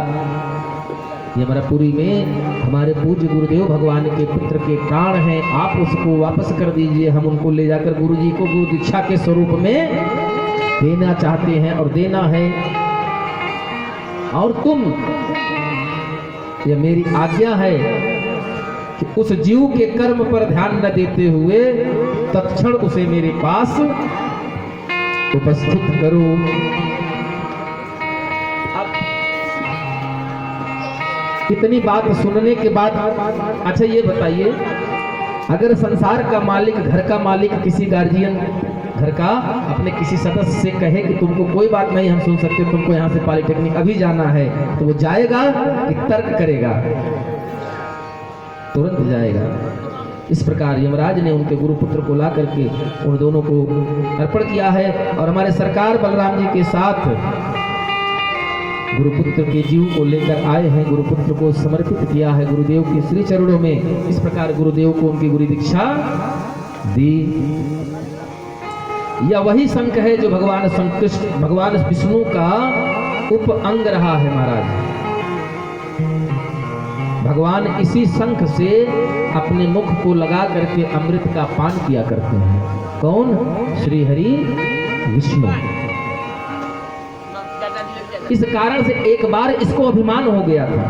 यमरापुरी में हमारे पूज्य गुरुदेव भगवान के पुत्र के प्राण हैं, आप उसको वापस कर दीजिए। हम उनको ले जाकर गुरु जी को गुरु दीक्षा के स्वरूप में देना चाहते हैं और देना है। और तुम, ये मेरी आज्ञा है कि उस जीव के कर्म पर ध्यान न देते हुए तत्क्षण उसे मेरे पास उपस्थित करो। इतनी बात सुनने के बाद अच्छा ये बताइए, अगर संसार का मालिक, घर का मालिक, किसी गार्जियन घर का अपने किसी सदस्य से कहे कि तुमको कोई बात नहीं हम सुन सकते, तुमको यहाँ से पॉलिटेक्निक अभी जाना है, तो वो जाएगा कि तर्क करेगा? तुरंत जाएगा। इस प्रकार यमराज ने उनके गुरुपुत्र को ला करके उन दोनों को अर्पण किया है। और हमारे सरकार बलराम जी के साथ गुरुपुत्र के जीव को लेकर आए हैं, गुरुपुत्र को समर्पित किया है गुरुदेव के श्री चरणों में। इस प्रकार गुरुदेव को उनकी गुरु दीक्षा दी। यह वही शंख है जो भगवान कृष्ण भगवान विष्णु का उप अंग रहा है महाराज। भगवान इसी शंख से अपने मुख को लगा करके अमृत का पान किया करते हैं। कौन? श्री हरि विष्णु। इस कारण से एक बार इसको अभिमान हो गया था,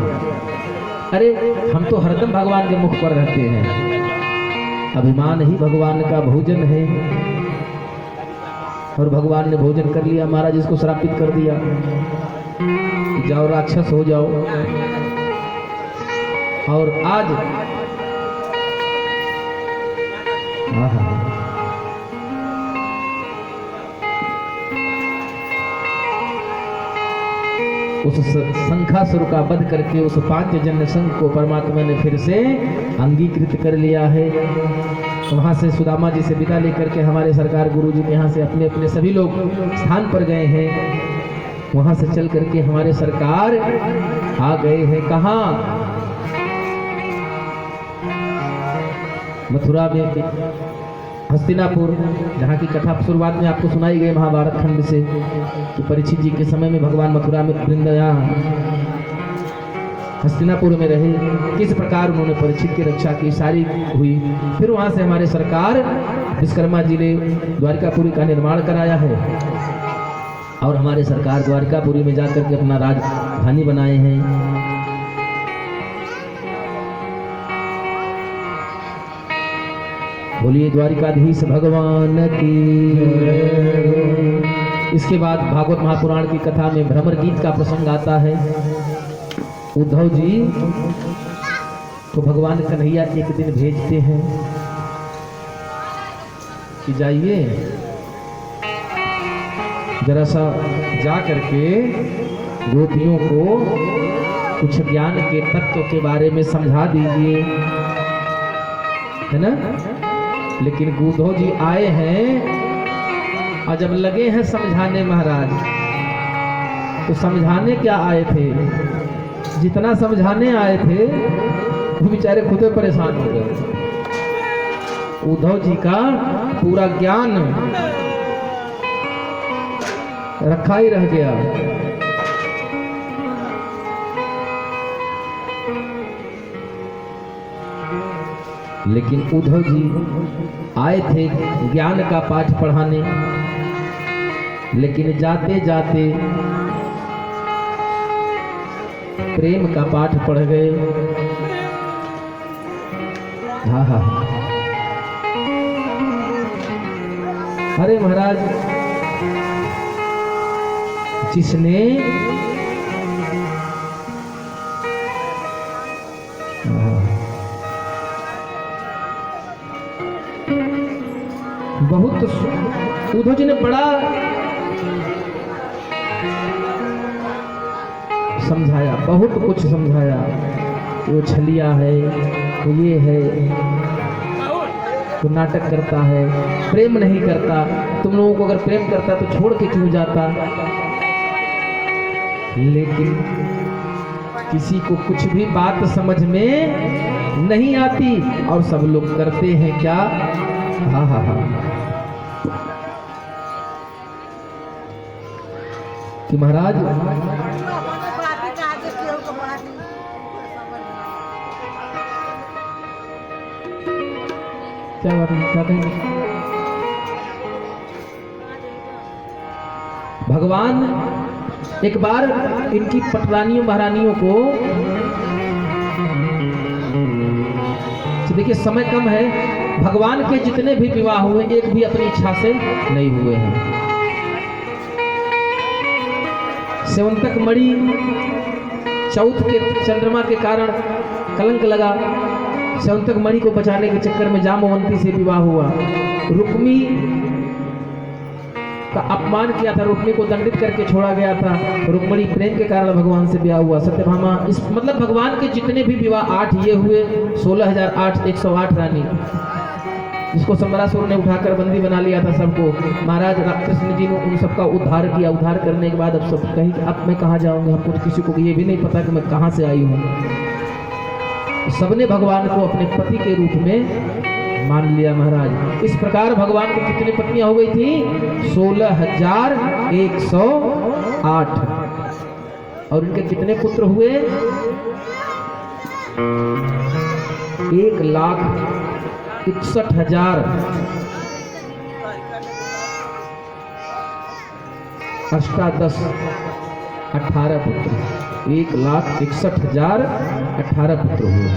अरे हम तो हरदम भगवान के मुख पर रहते हैं, अभिमान ही भगवान का भोजन है। और भगवान ने भोजन कर लिया, महाराज इसको श्रापित कर दिया, जाओ राक्षस हो जाओ। और आज उस शंखासुर का वध करके उस पांचजन्य संघ को परमात्मा ने फिर से अंगीकृत कर लिया है। वहां से सुदामा जी से विदा लेकर के हमारे सरकार गुरु जी के यहाँ से अपने अपने सभी लोग स्थान पर गए हैं। वहां से चल करके हमारे सरकार आ गए हैं कहाँ? मथुरा में, हस्तिनापुर, जहाँ की कथा शुरुआत में आपको सुनाई गई महाभारत खंड से कि परीक्षित जी के समय में भगवान मथुरा में हस्तिनापुर में रहे, किस प्रकार उन्होंने परीक्षित की रक्षा की, सारी हुई। फिर वहाँ से हमारे सरकार विश्वकर्मा जी ने द्वारिकापुरी का निर्माण कराया है और हमारे सरकार द्वारिकापुरी में जाकर के अपना राजधानी बनाए हैं। बोलिए द्वारिकाधीश भगवान की। इसके बाद भागवत महापुराण की कथा में भ्रमर गीत का प्रसंग आता है। उद्धव जी को भगवान कन्हैया एक दिन भेजते हैं कि जाइए जरा सा जा करके गोपियों को कुछ ज्ञान के तत्व के बारे में समझा दीजिए, है ना। लेकिन उद्धव जी आए हैं और जब लगे हैं समझाने महाराज, तो समझाने क्या आए थे, जितना समझाने आए थे वो बेचारे खुद परेशान हो गए। उद्धव जी का पूरा ज्ञान रखा ही रह गया। लेकिन उद्धव जी आए थे ज्ञान का पाठ पढ़ाने, लेकिन जाते जाते प्रेम का पाठ पढ़ गए। हाँ हाँ, अरे महाराज, जिसने बहुत उद्धव जी ने बड़ा समझाया, बहुत कुछ समझाया। वो छलिया है, वो ये है, वो नाटक करता है, प्रेम नहीं करता। तुम लोगों को अगर प्रेम करता तो छोड़ के क्यों जाता। लेकिन किसी को कुछ भी बात समझ में नहीं आती और सब लोग करते हैं क्या। हाँ हाँ हाँ, कि महाराज क्या बात है, क्या कहेंगे। भगवान एक बार इनकी पटरानियों महारानियों को, देखिए समय कम है, भगवान के जितने भी विवाह हुए एक भी अपनी इच्छा से नहीं हुए हैं। सेवंतक मणि चौथ के चंद्रमा के कारण कलंक लगा, सेवंतक मणि को बचाने के चक्कर में जामवंती से विवाह हुआ। रुक्मी का अपमान किया था, रुक्मी को दंडित करके छोड़ा गया था। रुक्मणी प्रेम के कारण भगवान से ब्याह हुआ। सत्यभामा, इस मतलब भगवान के जितने भी विवाह 8 ये हुए, 16,008 108 रानी। जिसको संबरासुर ने उठाकर बंदी बना लिया था सबको, महाराज कृष्ण जी ने उन सबका उद्धार किया। उद्धार करने के बाद अब सब कहीं कि अब मैं कहाँ जाऊंगा, हमको तो किसी को ये भी नहीं पता कि मैं कहाँ से आई हूँ। सबने भगवान को अपने पति के रूप में मान लिया महाराज। इस प्रकार भगवान की कितनी पत्नियां हो गई थी? 16,108। और इनके कितने पुत्र हुए? 1,61,000 अष्टादश 18 पुत्र। 1,61,018 पुत्र हुए।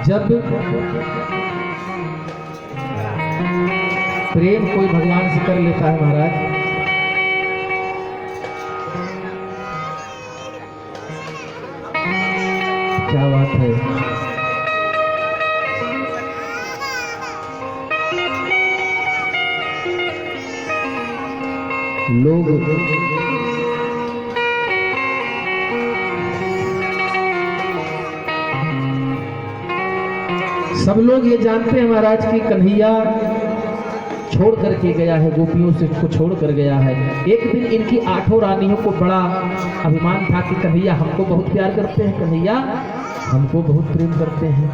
जब प्रेम कोई भगवान से कर लेता है महाराज, क्या बात है। लोग सब लोग ये जानते हैं महाराज कि कन्हैया छोड़ करके गया है, गोपियों से को छोड़ कर गया है। एक दिन इनकी 8 रानियों को बड़ा अभिमान था कि कन्हैया हमको बहुत प्यार करते हैं, कन्हैया हमको बहुत प्रेम करते हैं।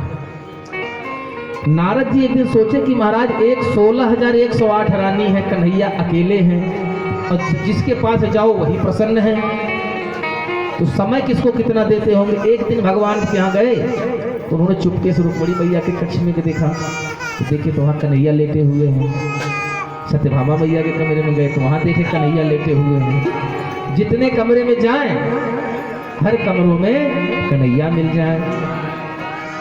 नारद जी एक दिन सोचे कि महाराज 16,108 रानी है, कन्हैया अकेले हैं और जिसके पास जाओ वही प्रसन्न है, तो समय किसको कितना देते होंगे। एक दिन भगवान के यहाँ गए तो उन्होंने चुपके से रुक्मिणी मैया के कक्ष में देखा, तो देखे तो वहाँ कन्हैया लेटे हुए हैं। सत्यभामा मैया के कमरे में गए तो वहाँ देखे कन्हैया लेटे हुए हैं। जितने कमरे में जाएं हर कमरों में कन्हैया मिल जाए।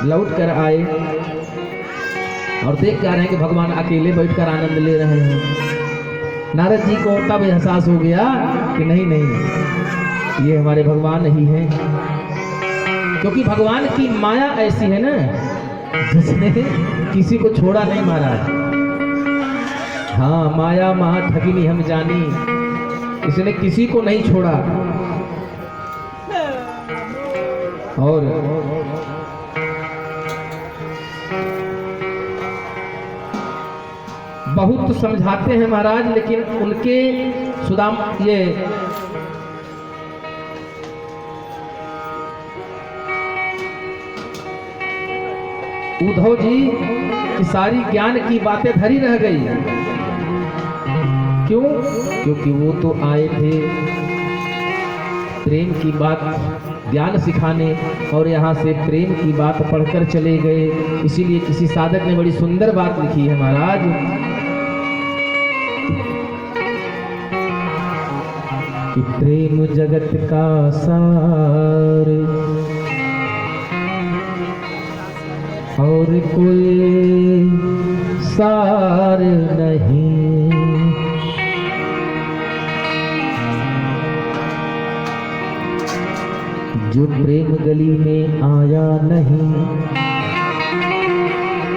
लौट कर आए और देख कर आ रहे हैं कि भगवान अकेले बैठकर आनंद ले रहे हैं। नारद जी को तब एहसास हो गया कि नहीं नहीं, ये हमारे भगवान ही हैं, क्योंकि भगवान की माया ऐसी है ना, जिसने किसी को छोड़ा नहीं महाराज। हाँ, माया महा ठगिनी हम जानी, इसने किसी को नहीं छोड़ा। और बहुत समझाते हैं महाराज, लेकिन उनके सुदाम ये उद्धव जी की सारी ज्ञान की बातें धरी रह गई। क्यों? क्योंकि वो तो आए थे प्रेम की बात ज्ञान सिखाने और यहाँ से प्रेम की बात पढ़कर चले गए। इसीलिए किसी साधक ने बड़ी सुंदर बात लिखी है महाराज, कि प्रेम जगत का सार और कोई सार नहीं। जो प्रेम गली में आया नहीं,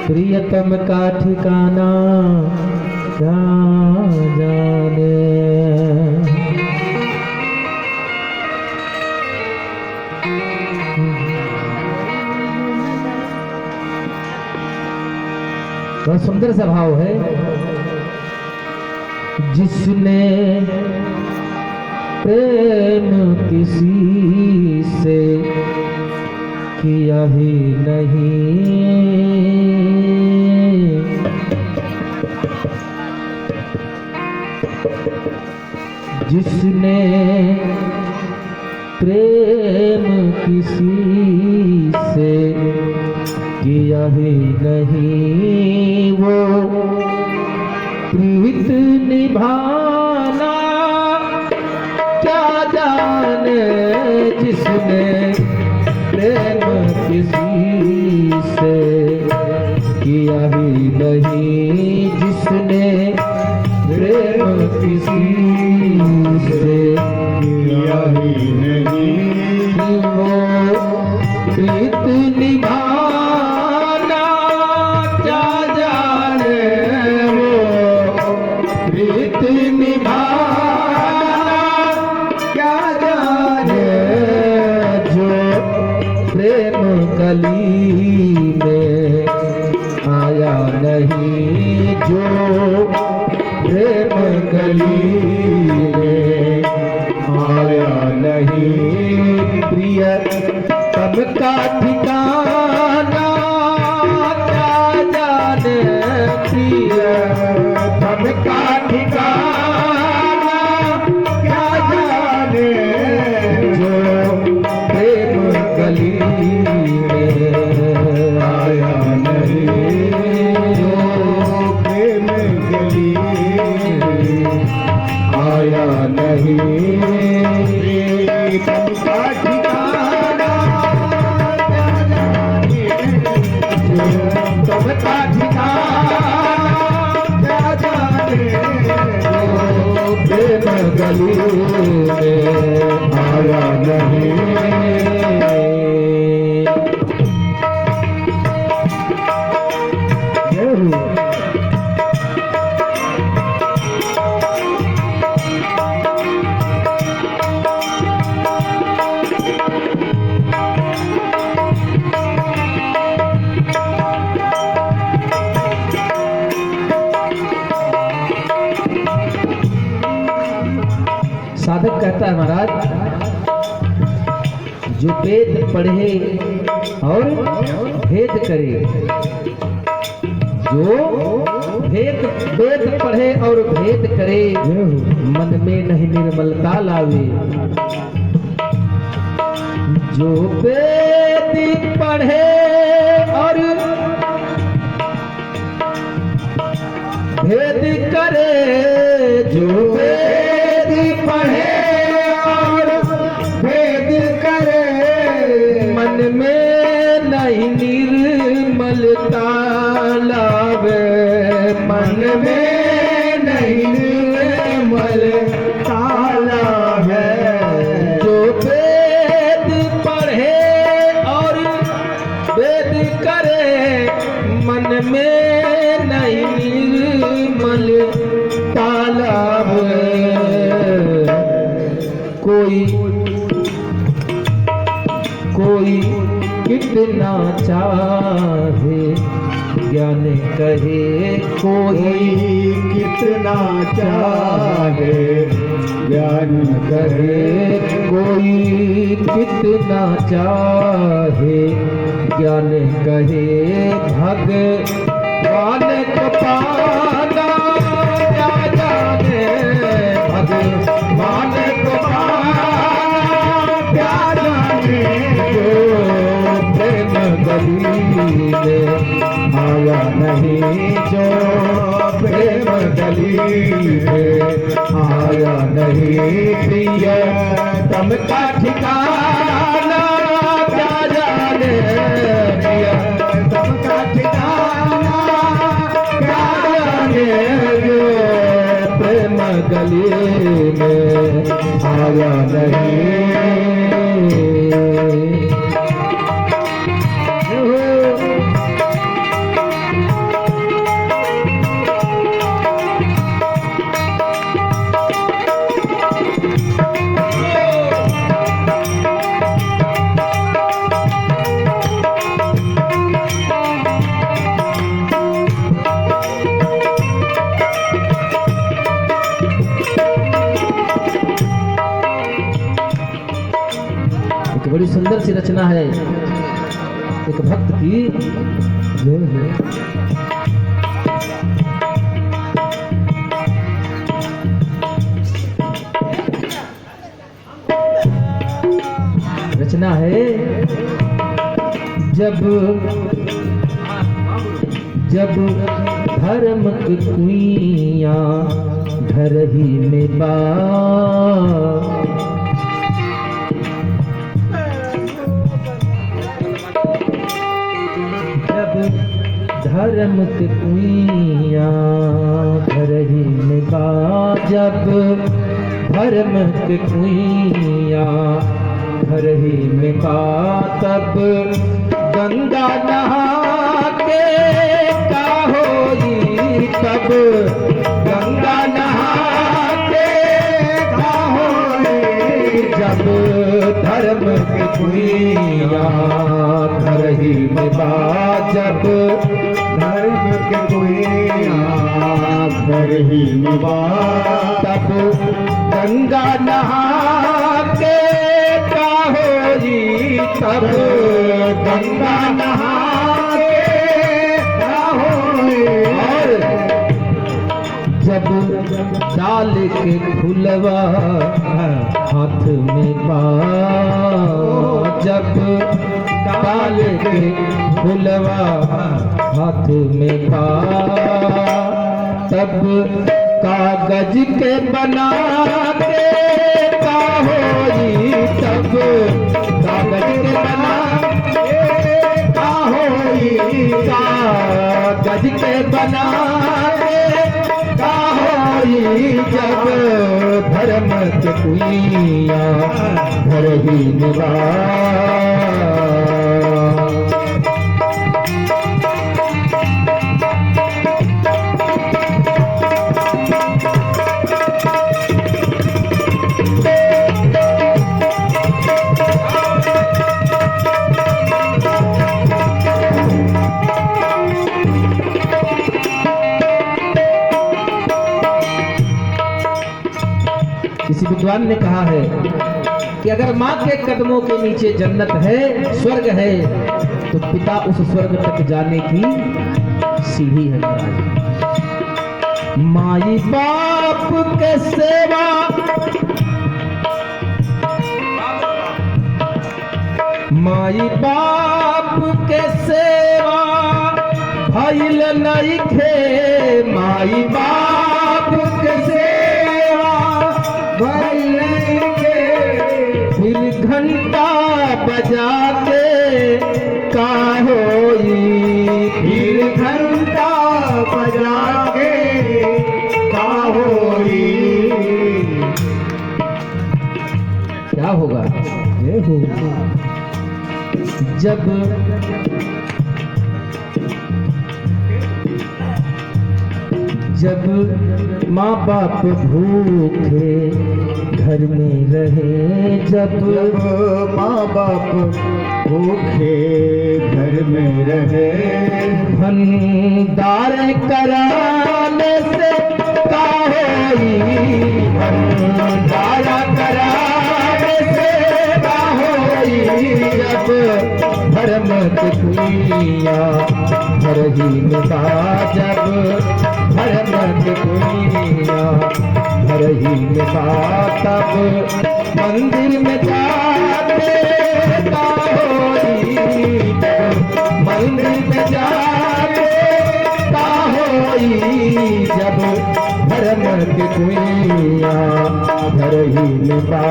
प्रियतम का ठिकाना क्या जाने। तो सुंदर सा भाव है, जिसने प्रेम किसी से किया ही नहीं, जिसने प्रेम किसी से किया ही नहीं, वो प्रीत निभाना क्या जाने। जिसने प्रेम किसी से किया ही नहीं, जिसने प्रेम किसी से किया ही नहीं, वो प्रीत निभाना क्या गली में आया नहीं प्रिय तब का ठिकाना क्या जाने प्रिय तब का ठिकाना क्या जाने जो प्रेम गली में आया नहीं जो प्रेम गली में आया नहीं तब का ठिकाना क्या जाने तब का ठिकाना क्या जाने जो प्रेम गली में आया नहीं। साधक कहता है महाराज, जो वेद पढ़े और भेद करे, जो वेद पढ़े और भेद करे, मन में नहीं निर्मलता लावे। जो वेद पढ़े और भेद करे, जो वेद पढ़े और भेद करे, मन में नहीं निर्मलता लावे। मन में नहीं निर्मलता लावे। जो वेद पढ़े और वेद करे, मन में नहीं निर्मलता लावे। कोई कितना चाहे ज्ञान कहे, कोई कितना चाहे ज्ञान कहे, कोई कितना चाहे ज्ञान कहे, भगवान को पाना क्या जाने, भगवान को पाना क्या जाने, जो प्रेम गली में आया नहीं, जो प्रेम गली में आया नहीं, प्रिय तम का ठिकाना क्या जाने, प्रिय तम का ठिकाना क्या जाने, जो प्रेम गली में आया नहीं। बड़ी सुंदर सी रचना है एक भक्त की। रचना है, जब धर्म की कुइयां घर ही में बा, धर्म के कुइयां घर ही में बा, जब धर्म के कुइयां घर ही में बा, तब गंगा नहा के का होई, तब गंगा नहा के का होई, जब धर्म के कुइयां घर ही में बा, जब धर्म के कुइयां घर घर ही निवास। तब गंगा नहा के का होई, तब गंगा नहा के का होई। और जब डाल के फुलवा हाथ में पा, जब डाल के फुलवा हाथ में पा, तब कागज के बना के का होई, तब कागज के बना के का होई, कागज के बना के का होई। जब धर्म के कुइया घर ही निवास। किसी विद्वान ने कहा है कि अगर माँ के कदमों के नीचे जन्नत है, स्वर्ग है, तो पिता उस स्वर्ग तक जाने की सीढ़ी है महाराज। माई बाप के सेवा, माई बाप के सेवा भइल नइखे, माई बाप के सेवा भइल नइखे। फिर घंटा बजा के का होई, फिर घंटा बजा के का होई। क्या होगा? ये होगा जब जब माँ बाप भूखे घर में रहे, जब माँ बाप भूखे घर में रहे। भंडार कराने से का होई, भंडार कराने से का होई। जब धर्म के कुइया घर ही निभा, जब धर्म के कुइया घर ही निभा, तब मंदिर में जाके का होई, मंदिर में जाके का होई। जब धर्म के कुइया घर ही निभा।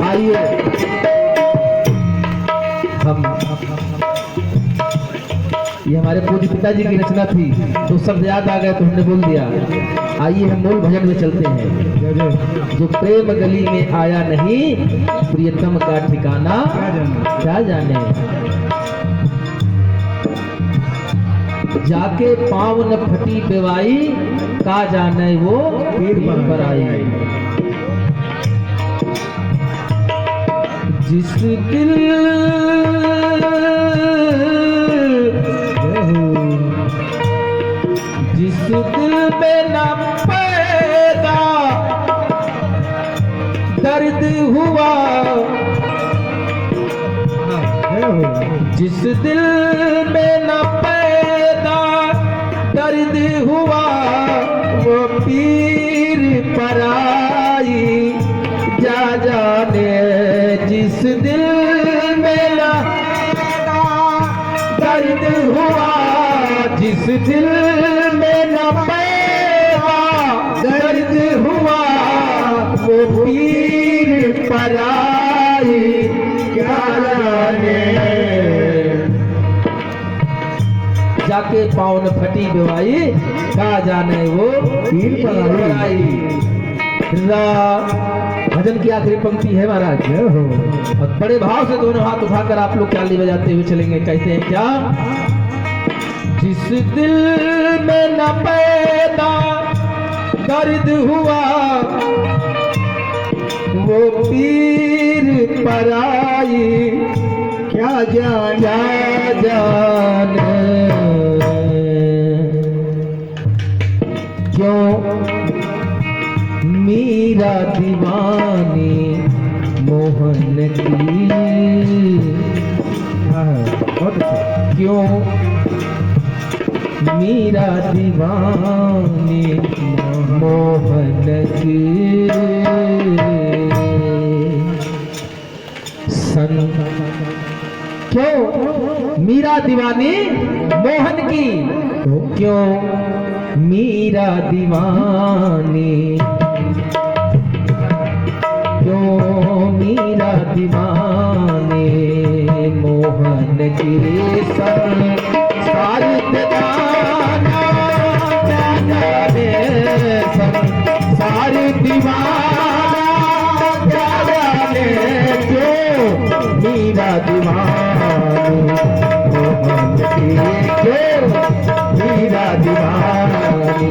आइए हम ये हमारे पूज्य पिताजी की रचना थी, तो शब्द याद आ गए तो हमने बोल दिया। आइए हम मूल भजन में चलते हैं। जो प्रेम गली में आया नहीं, प्रियतम का ठिकाना क्या जाने। जाके पाँव न फटी बेवाई, का जाने वो पीर पर आई। जिस दिल जिस दिल में न पैदा दर्द हुआ, जिस दिल में न पैदा दर्द हुआ, वो पीर पर आई। जा जाने जिस दिल में न दर्द हुआ, जिस दिल में न पैदा दर्द हुआ, वो पीर पर आई। क्या जाने जाके पाँव न फटी बेवाई, क्या जाने वो पीर पर आई। भजन की आखिरी पंक्ति है महाराज, और बड़े भाव से दोनों हाथ उठाकर आप लोग ताली बजाते हुए चलेंगे। कहते हैं क्या? जिस दिल में न पैदा दर्द हुआ, वो पीर पराई क्या जाने। क्यों मीरा दीवानी मोहन की, बहुत अच्छा। क्यों मीरा दीवानी मोहन की, क्यों मीरा दीवानी मोहन की, क्यों मीरा दीवानी, क्यों मीरा दीवानी मोहन की। संसार दीवाना क्या जाने, संसार दीवाना क्या जाने, क्यों मीरा दीवानी मोहन की, क्यों मीरा दीवानी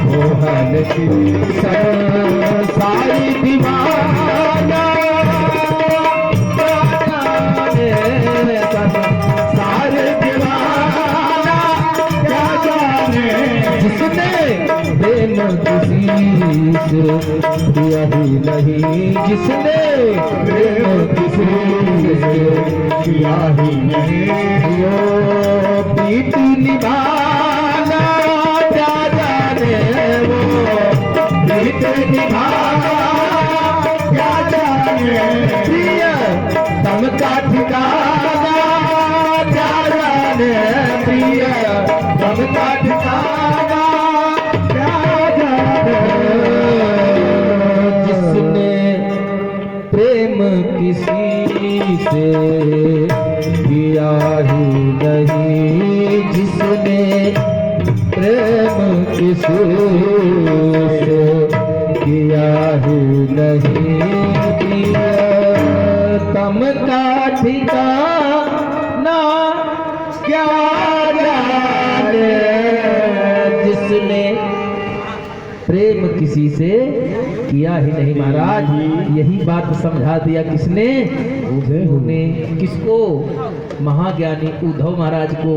मोहन की। संसार दीवाना संसार दीवाना क्या जाने, जिसने प्रेम किसी से किया ही नहीं, जिसने प्रेम किसी से किया ही नहीं, वो पीठ निभाना क्या जाने, वो पीठ निभाना क्या जाने। प्रिय तम का ठिकाना क्या जाने, प्रिय तम का ठिकाना क्या जाने। जिसने प्रेम किसी से किया ही नहीं, जिसने प्रेम किसी से किया ही नहीं, तम का ठिकाना क्या जाने। जिसने प्रेम किसी से किया ही नहीं, महाराज यही बात समझा दिया किसने, उन्हें किसको, महाज्ञानी उद्धव महाराज को,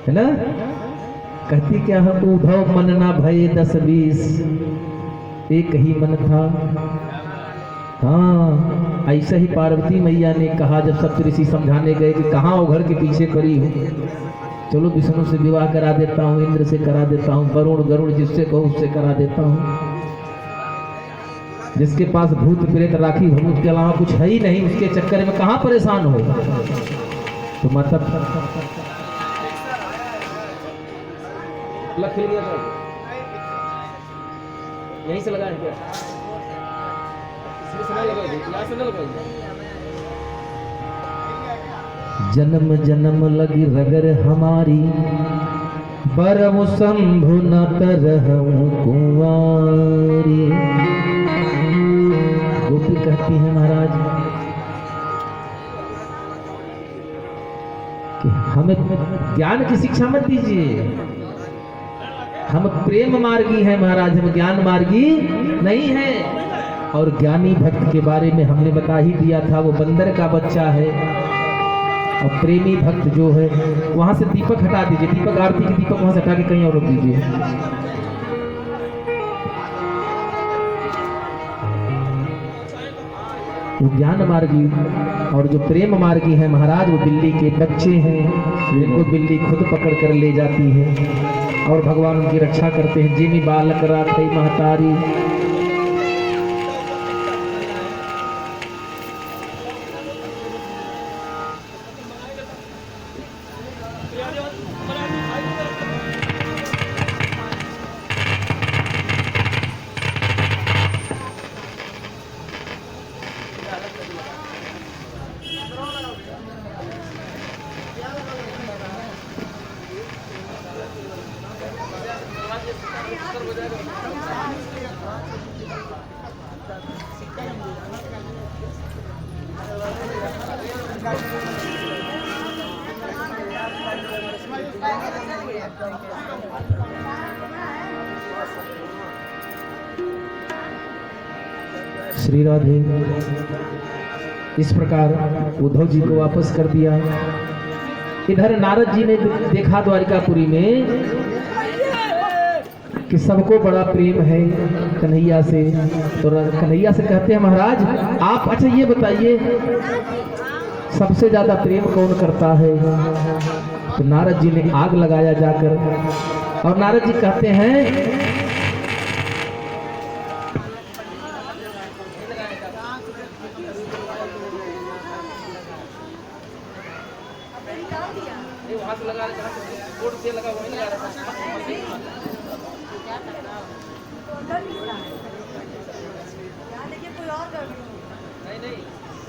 है ना। कहती क्या है, उद्धव मन ना भये 10-20, एक ही मन था। हाँ, ऐसा ही पार्वती मैया ने कहा जब सप्तऋषि समझाने गए कि कहाँ वो घर के पीछे खड़ी हो, चलो विष्णु से विवाह करा देता हूँ, इंद्र से करा देता हूँ, वरुण गरुड़ जिससे कहो उससे करा देता हूँ, जिसके पास भूत प्रेत राखी हम उसके अलावा कुछ है ही नहीं, उसके चक्कर में कहाँ परेशान हो। तो मतलब खिल गया था, यहीं से लगाए क्या, इसमें से नहीं लगाएगी, यहाँ से नहीं लगाएगी। जन्म जन्म लगी रगर हमारी, बरम शंभु न तरहूं कुंवारी। गोपी कहती है महाराज कि हमें ज्ञान की शिक्षा मत दीजिए, हम प्रेम मार्गी हैं महाराज, हम ज्ञान मार्गी नहीं है। और ज्ञानी भक्त के बारे में हमने बता ही दिया था, वो बंदर का बच्चा है। और प्रेमी भक्त जो है, वहां से दीपक हटा दीजिए, दीपक आरती की दीपक वहां से हटा के कहीं और रख दीजिए। वो ज्ञान मार्गी और जो प्रेम मार्गी है महाराज, वो बिल्ली के बच्चे हैं, जिनको बिल्ली खुद पकड़ कर ले जाती है और भगवान उनकी रक्षा करते हैं। जिमी बालक राखई महतारी, श्री राधे। इस प्रकार उद्धव जी को वापस कर दिया। इधर नारद जी ने देखा द्वारिकापुरी में कि सबको बड़ा प्रेम है कन्हैया से, तो कन्हैया से कहते हैं महाराज आप अच्छा ये बताइए सबसे ज्यादा प्रेम कौन करता है? तो नारद जी ने आग लगाया जाकर, और नारद जी कहते हैं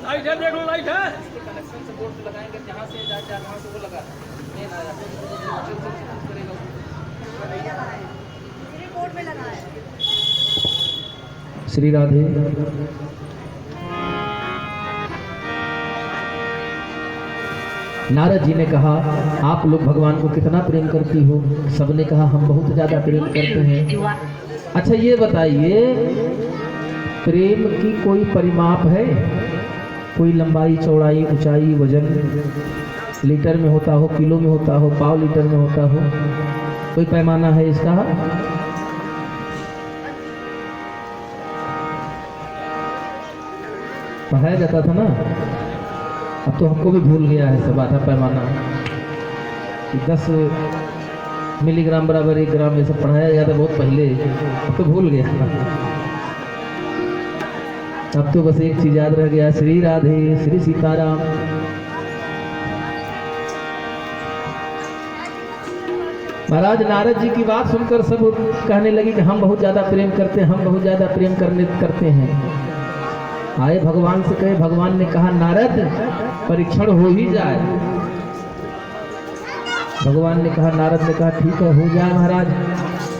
लाइट है, देख लो लाइट है। कनेक्शन से बोर्ड लगाएंगे, जहाँ से जाए वहाँ से वो लगा मेन आया बोर्ड में लगा है। श्री राधे। नारद जी ने कहा आप लोग भगवान को कितना प्रेम करती हो? सबने कहा हम बहुत ज्यादा प्रेम करते हैं। अच्छा ये बताइए प्रेम की कोई परिमाप है? कोई लंबाई चौड़ाई ऊंचाई वजन लीटर में होता हो, किलो में होता हो, पाव लीटर में होता हो, कोई पैमाना है इसका? पढ़ाया जाता था ना, अब तो हमको भी भूल गया है सब आधा पैमाना कि 10 मिलीग्राम बराबर 1 ग्राम, ये सब पढ़ाया गया था बहुत पहले, अब तो भूल गया। अब तो बस एक चीज याद रह गया, श्री राधे श्री सीताराम। महाराज नारद जी की बात सुनकर सब कहने लगे कि हम बहुत ज्यादा प्रेम करते हैं, हम बहुत ज्यादा प्रेम करते हैं। आए भगवान से कहे, भगवान ने कहा नारद परीक्षण हो ही जाए। भगवान ने कहा, नारद ने कहा ठीक है हो जाए महाराज।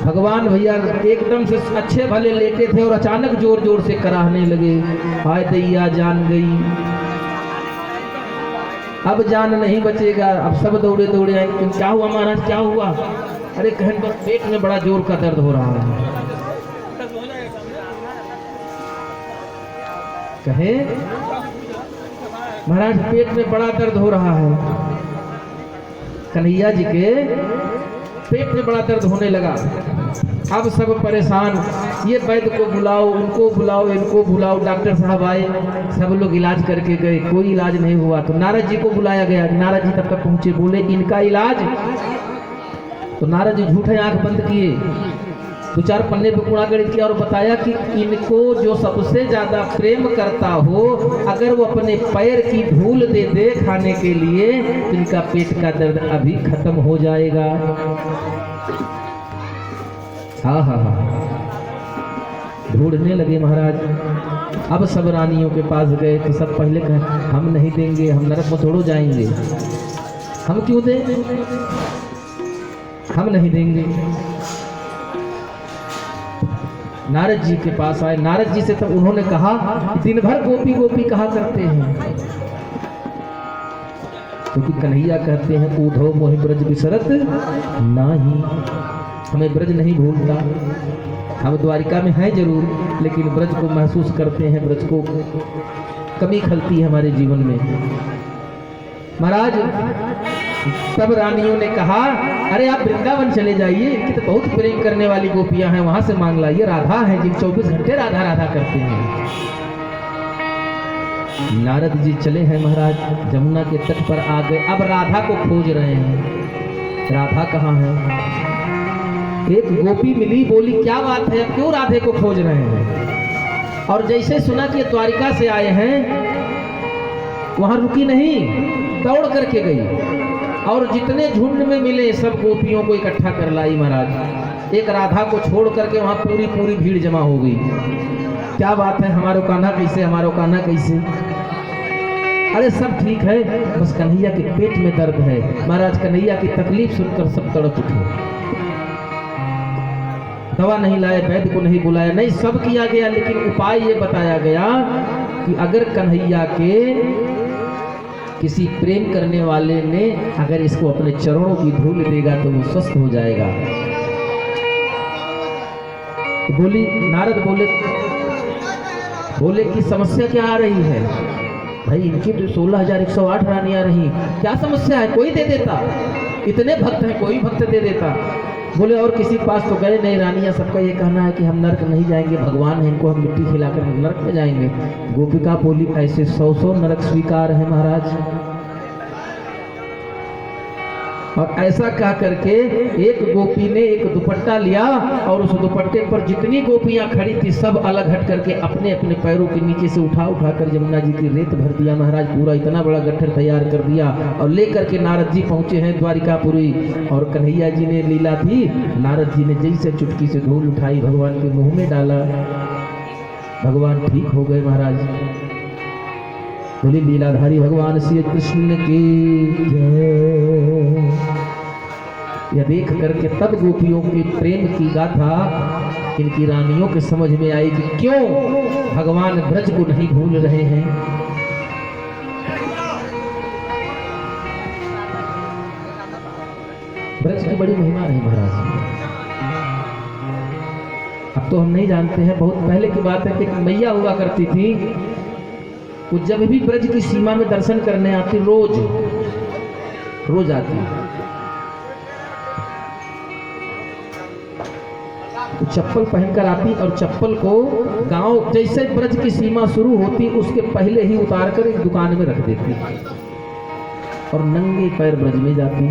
भगवान भैया एकदम से अच्छे भले लेटे थे और अचानक जोर जोर से कराहने लगे, हाय दैया जान गई, अब जान नहीं बचेगा। अब सब दौड़े दौड़े आए, क्या हुआ महाराज क्या हुआ? अरे कहन बस पेट में बड़ा जोर का दर्द हो रहा है। कहे महाराज पेट में बड़ा दर्द हो रहा है। कन्हैया जी के पेट में बड़ा दर्द होने लगा। अब सब परेशान, ये वैद्य को बुलाओ, उनको बुलाओ, इनको बुलाओ। डॉक्टर साहब आए, सब लोग इलाज करके गए, कोई इलाज नहीं हुआ। तो नारद जी को बुलाया गया। नारद जी तब तक पहुंचे, बोले इनका इलाज। तो नारद जी झूठे आंख बंद किए, 2-4 पन्ने पे कूड़ा गणित किया और बताया कि इनको जो सबसे ज्यादा प्रेम करता हो, अगर वो अपने पैर की धूल दे दे खाने के लिए, तो इनका पेट का दर्द अभी खत्म हो जाएगा। हाँ हाँ हाँ, ढूंढने लगे महाराज। अब सब रानियों के पास गए तो सब पहले कहे हम नहीं देंगे, हम नरक में थोड़ो जाएंगे, हम क्यों दें, हम नहीं देंगे। नारद जी के पास आए। नारद जी से तब उन्होंने कहा दिन भर गोपी गोपी कहा करते हैं, क्योंकि कन्हैया कहते हैं उद्धव मोहि ब्रज बिसरत नाही, हमें ब्रज नहीं भूलता। हम द्वारिका में हैं जरूर, लेकिन ब्रज को महसूस करते हैं, ब्रज को कमी खलती है हमारे जीवन में। महाराज तब रानियों ने कहा अरे आप वृंदावन चले जाइए, कि तो बहुत प्रेम करने वाली गोपियां हैं, वहां से मांग लाइए। राधा है जिन 24 घंटे राधा राधा करते हैं। नारद जी चले हैं महाराज, जमुना के तट पर आ गए। अब राधा को खोज रहे हैं, राधा कहाँ है? एक गोपी मिली, बोली क्या बात है, अब क्यों राधे को खोज रहे हैं? और जैसे सुना कि द्वारिका से आए हैं, वहां रुकी नहीं, दौड़ करके गई और जितने झुंड में मिले सब गोपियों को इकट्ठा कर लाई महाराज। एक राधा को छोड़ करके वहां पूरी पूरी भीड़ जमा हो गई। क्या बात है, हमारो कान्हा कैसे, हमारो कान्हा कैसे? अरे सब ठीक है, बस कन्हैया के पेट में दर्द है। महाराज कन्हैया की तकलीफ सुनकर सब तड़प उठे। दवा नहीं लाए, वैद्य को नहीं बुलाया, नहीं सब किया गया, लेकिन उपाय ये बताया गया कि अगर कन्हैया के किसी प्रेम करने वाले ने अगर इसको अपने चरणों की धूल देगा तो वो स्वस्थ हो जाएगा। तो बोली, नारद बोले कि समस्या क्या आ रही है? भाई इनकी तो 16,108 रानियां रही, क्या समस्या है? कोई दे देता, इतने भक्त हैं, कोई भक्त दे देता। बोले और किसी के पास तो गए नहीं रानियां, सबका ये कहना है कि हम नरक नहीं जाएंगे, भगवान है, इनको हम मिट्टी खिलाकर नरक में जाएंगे। गोपिका बोली ऐसे 100 नरक स्वीकार है महाराज। और ऐसा कह करके एक गोपी ने एक दुपट्टा लिया और उस दुपट्टे पर जितनी गोपियां खड़ी थी सब अलग हट करके अपने अपने पैरों के नीचे से उठा कर यमुना जी की रेत भर दिया महाराज। पूरा इतना बड़ा गट्ठर तैयार कर दिया और लेकर के नारद जी पहुंचे हैं द्वारिकापुरी। और कन्हैया जी ने लीला थी, नारद जी ने जैसे चुटकी से धूल उठाई भगवान के मुंह में डाला, भगवान ठीक हो गए महाराज। बोली लीलाधारी भगवान श्री कृष्ण की जय। यह देख करके तब गोपियों के प्रेम की गाथा इनकी रानियों के समझ में आई कि क्यों भगवान ब्रज को नहीं भूल रहे हैं। ब्रज की बड़ी महिमा है महाराज। अब तो हम नहीं जानते हैं, बहुत पहले की बात है कि एक मैया हुआ करती थी, वो जब भी ब्रज की सीमा में दर्शन करने आती, रोज आती। तो चप्पल पहनकर आती और चप्पल को गांव जैसे ब्रज की सीमा शुरू होती उसके पहले ही उतारकर एक दुकान में रख देती और नंगे पैर ब्रज में जाती,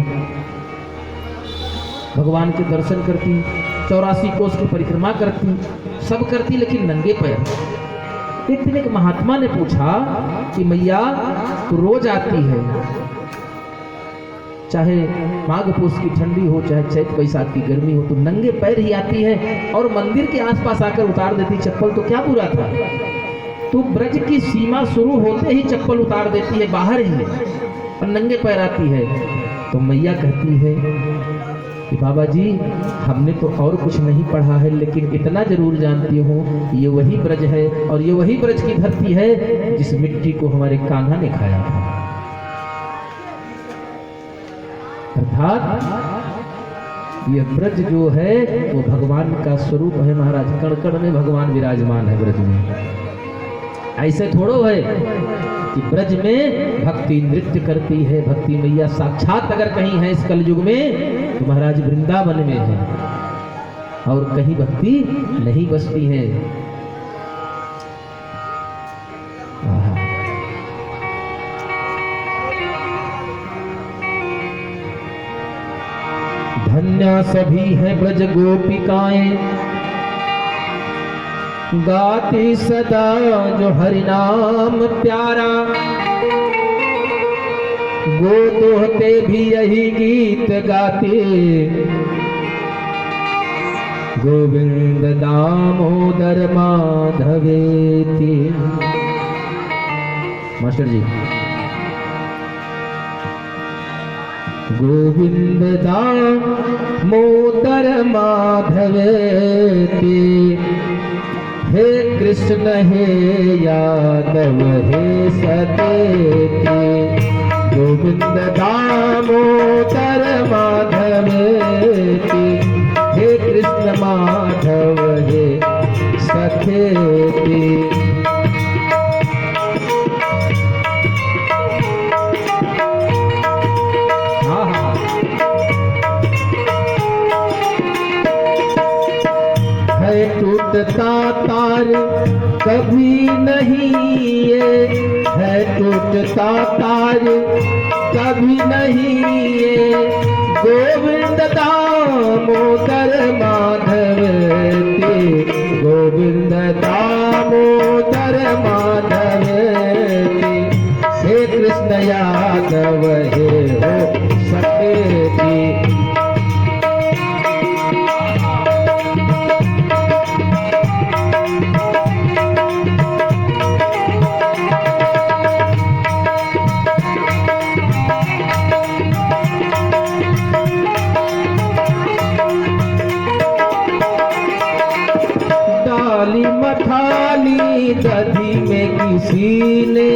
भगवान के दर्शन करती, 84 कोस की परिक्रमा करती, सब करती लेकिन नंगे पैर। एक दिन एक महात्मा ने पूछा कि मैया तू रोज आती है, चाहे माघ पूस की ठंडी हो चाहे चैत बैसाख की गर्मी हो, तो नंगे पैर ही आती है और मंदिर के आसपास आकर उतार देती चप्पल, तो क्या बुरा था? तू ब्रज की सीमा शुरू होते ही चप्पल उतार देती है बाहर ही और नंगे पैर आती है। तो मैया कहती है कि बाबा जी हमने तो और कुछ नहीं पढ़ा है लेकिन इतना जरूर जानती हूँ ये वही ब्रज है और ये वही ब्रज की धरती है जिस मिट्टी को हमारे कान्हा ने खाया था। अर्थात ये ब्रज जो है वो भगवान का स्वरूप है महाराज। कण कण में भगवान विराजमान है ब्रज में। ऐसे थोड़ो है कि ब्रज में भक्ति नृत्य करती है, भक्ति मैया साक्षात अगर कहीं है इस कलयुग में तो महाराज वृंदावन में है और कहीं भक्ति नहीं बसती है। धन्य सभी हैं ब्रज गोपिकाएं, गाती सदा जो हरि नाम प्यारा। गोदोहते भी यही गीत गाते, गोविंद दामोदर माधवेति। मास्टर जी, गोविंद दामोदर माधवेति, हे कृष्ण हे यादव हे सतेति। गोविंद दामोदर माधवेति, हे कृष्ण माधव हे सखेति। है टूटता तार कभी नहीं ये, है टूटता तार कभी नहीं ये। गोविंद दामोदर माधवेति, गोविंद दामोदर माधवेति, हे कृष्ण यादव हे हो सखेति। डाली मथाली दधी में किसी ने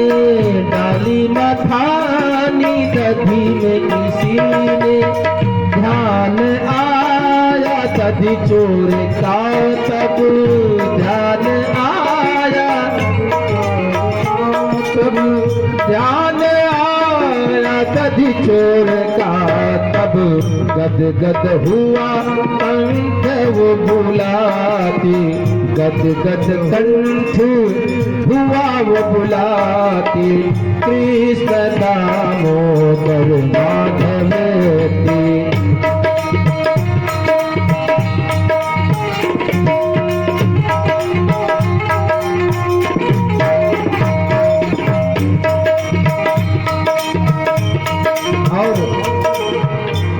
डाली मथानी दधी में किसी ने ध्यान आया, दधी चोर का तब ध्यान आया, तब ध्यान आया दधी चोर का, तब गद गद हुआ कंठ वो बुलाती, गद गद कंठ हुआ वो बुलाती, कृष्ण दामोदर माधवेति।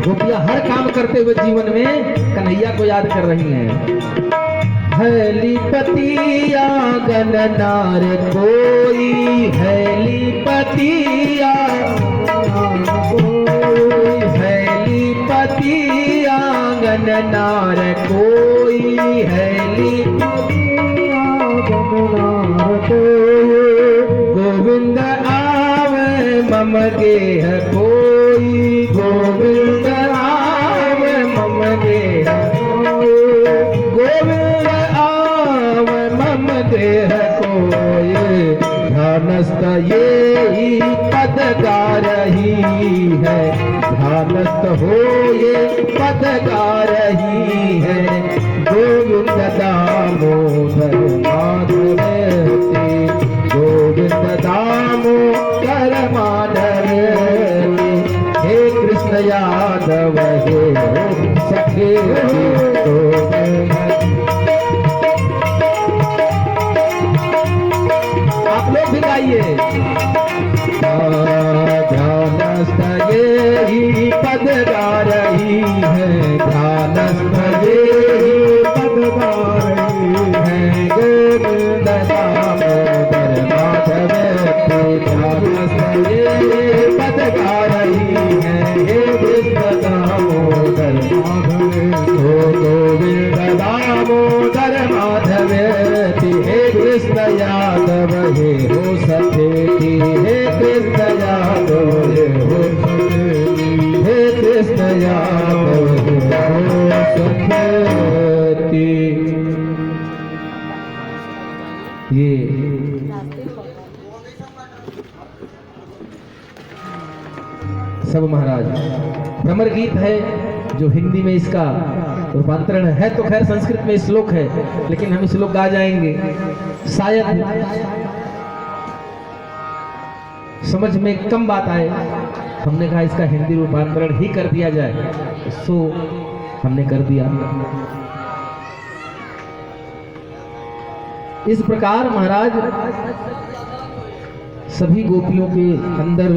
गोपियां हर काम करते हुए जीवन में कन्हैया को याद कर रही हैं। हैली पतिया गननार कोई, हैली पतिया हैली पतिया गननार कोई, हैली गननार कोई, गोविंद आवे मम गेह कोई, गोविंद आवे मम गेह कोई, गोविंद आवे मम गेह कोई, ध्यानस्थ ये पद गा रही है, ध्यानस्थ हो ये पद गा रही है, गोविंद दामोदर माधवेति, गोविंद दामोदर माधवेति, हे कृष्ण यादव हे सखे आप लोग भी गाइए। ध्यानस्थ ये पद गा रही है, ध्यानस्थ ये पद गा रही है, गोविंद दामोदर माधवेति, ध्यानस्थ ये पद गा रही है, हे कृष्ण दामोदर माधवेति, गोविंद दामोदर माधवेति, हे कृष्ण यादव हे हो सखेति, हे कृष्ण यादव हे हो सखेति, हे कृष्ण यादव हे हो सखेति। ये सब महाराज भ्रमर गीत है, जो हिंदी में इसका रूपांतरण है, तो खैर संस्कृत में श्लोक है, लेकिन हम श्लोक गा जाएंगे, शायद समझ में कम बात आए, हमने कहा इसका हिंदी रूपांतरण ही कर दिया जाए, सो हमने कर दिया। इस प्रकार महाराज सभी गोपियों के अंदर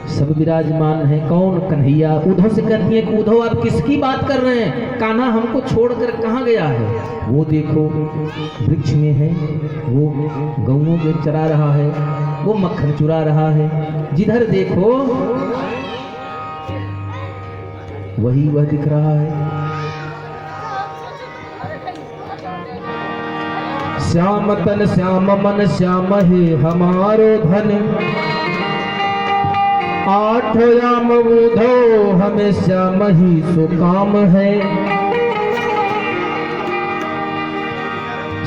सब विराजमान है। कौन? कन्हैया। उद्धव से कहती है कि उद्धव आप किसकी बात कर रहे हैं? कान्हा हमको छोड़कर कहाँ गया है? वो देखो वृक्ष में है, वो गौओं को चरा रहा है, वो मक्खन चुरा रहा है, जिधर देखो वही वह दिख रहा है। श्याम तन श्याम मन श्याम है हमारो धन, आठ याम उधो हमें श्याम ही सुकाम है।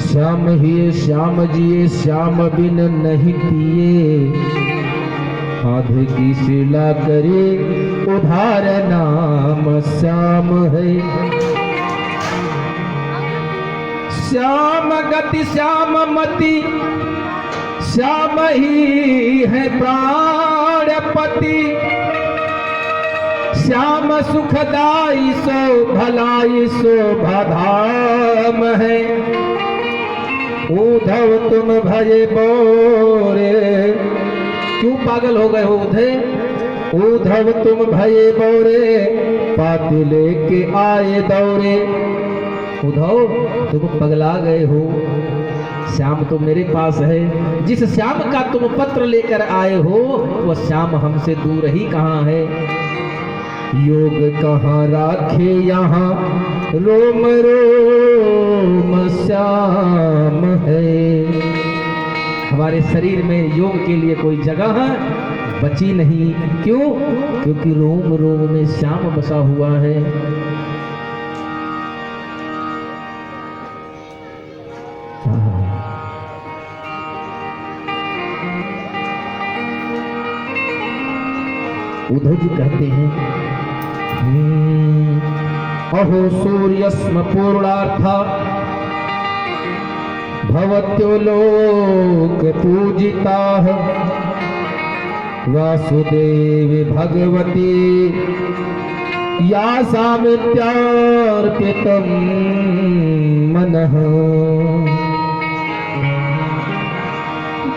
श्याम ही श्याम जिए श्याम बिन नहीं पिए, आधे की शिला करे उधार नाम श्याम है। श्याम गति श्याम मति श्याम ही है प्राणपति, श्याम सुखदाई सो भलाई शोभा धाम है। उद्धव तुम भजे बोरे, क्यों पागल हो गए हो उद्धव? उद्धव तुम भये बोरे, पाती लेके आए दौरे। उद्धव तुम पगला गए हो, श्याम तो मेरे पास है। जिस श्याम का तुम पत्र लेकर आए हो वो श्याम हमसे दूर ही कहाँ है। योग कहाँ राखे यहाँ रोम रोम श्याम है। हमारे शरीर में योग के लिए कोई जगह बची नहीं। क्यों? क्योंकि रोम रोम में श्याम बसा हुआ है। उद्धव जी कहते हैं, अहो सूर्यस्म पूर्णार्थ भवत्यो लोक पूजिता वासुदेव भगवती या सामित्यार्पितं मनः।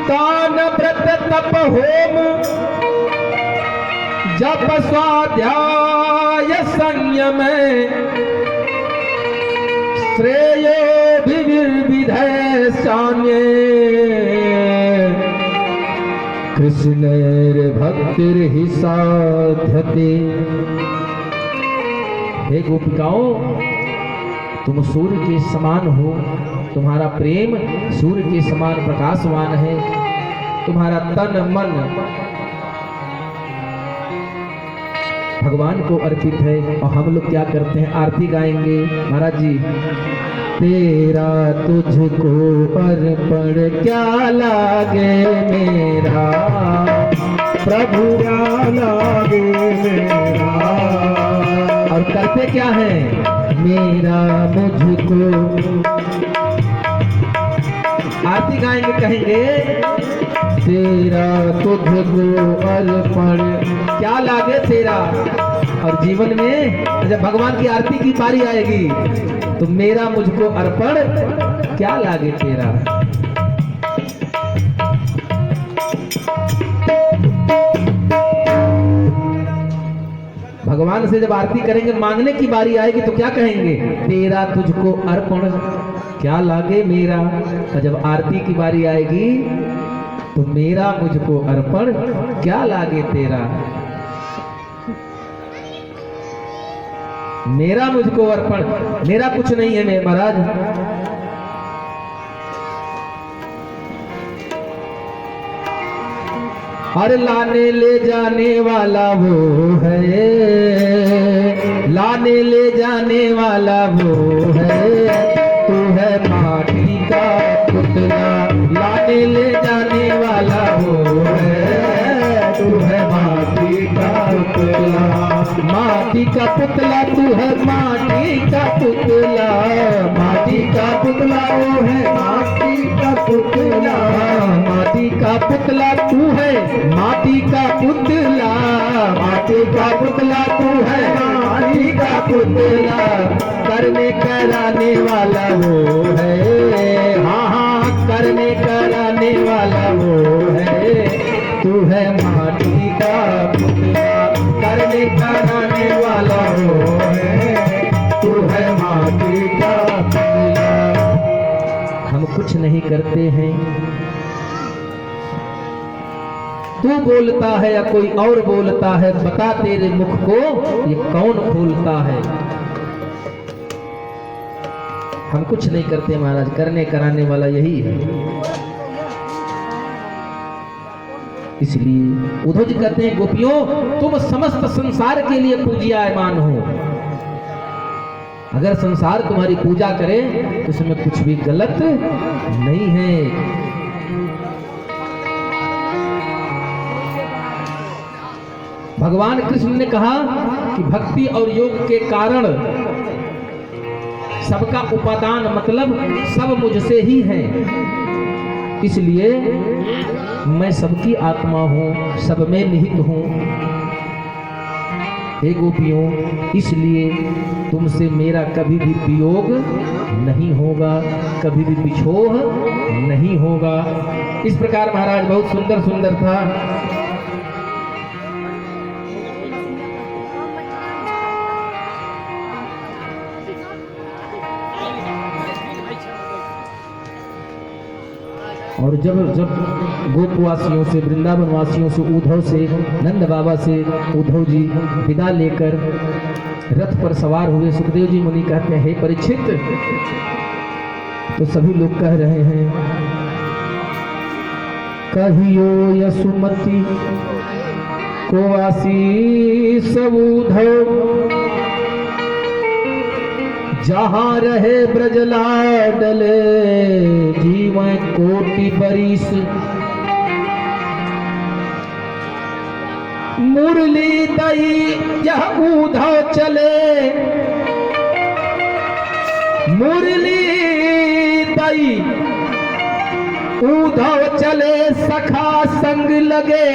दान व्रत तप होम जप स्वाध्याय संयम श्रेयो विविधय सान्ये कृष्णेर भक्तिर्हि साध्यते। हे गोपिकाओं, तुम सूर्य के समान हो, तुम्हारा प्रेम सूर्य के समान प्रकाशवान है, तुम्हारा तन मन भगवान को अर्पित है। और हम लोग क्या करते हैं? आरती गाएंगे। महाराज जी, तेरा तुझको अर्पण क्या लागे मेरा प्रभु, क्या लागे मेरा। और करते क्या है? मेरा मुझको। आरती गाएंगे, कहेंगे तेरा तुझको अर्पण क्या लागे तेरा। और जीवन में जब भगवान की आरती की बारी आएगी तो मेरा मुझको अर्पण क्या लागे तेरा। भगवान से जब आरती करेंगे, मांगने की बारी आएगी तो क्या कहेंगे? तेरा तुझको अर्पण क्या लागे मेरा। और जब आरती की बारी आएगी तो मेरा मुझको अर्पण क्या लागे तेरा। मेरा मुझको अर्पण, मेरा कुछ नहीं है मेरे महाराज। और लाने ले जाने वाला वो है, लाने ले जाने वाला वो है, तू है माटी का पुतला। लाने ले जाने वाला वो है, तू है माटी का पुतला। माटी का पुतला तू है, माटी का पुतला। माटी का पुतला वो है, माटी का पुतला। माटी का पुतला तू है, माटी का पुतला। माटी का पुतला तू है, माटी का पुतला। करने कराने वाला वो है, हाँ हाँ करने कराने वाला वो है, तू है माटी का पुतला। करने कराने वाला वो है, तू है माटी का पुतला। हम कुछ नहीं करते हैं, तू बोलता है या कोई और बोलता है, बता तेरे मुख को ये कौन खोलता है। हम कुछ नहीं करते महाराज, करने कराने वाला यही है। इसलिए उद्धव जी कहते हैं, गोपियों तुम समस्त संसार के लिए पूज्यमान हो। अगर संसार तुम्हारी पूजा करे तो उसमें कुछ भी गलत नहीं है। भगवान कृष्ण ने कहा कि भक्ति और योग के कारण सबका उपादान मतलब सब मुझसे ही है। इसलिए मैं सबकी आत्मा हूँ, सब में निहित हूँ। हे गोपियों, इसलिए तुमसे मेरा कभी भी वियोग नहीं होगा, कभी भी बिछोह नहीं होगा। इस प्रकार महाराज बहुत सुंदर सुंदर था। और जब जब गोपवासियों से, वृंदावन वासियों से, उद्धव से, नंद बाबा से उद्धव जी विदा लेकर रथ पर सवार हुए, सुखदेव जी मुनि कहते हैं, हे परीक्षित, तो सभी लोग कह रहे हैं कहियो यसुमति को आशीष उधव, जहाँ रहे ब्रजलाडल जीवन कोटि बरिस। मुरली दई यह उधव चले, मुरली दई उधव चले सखा संग लगे,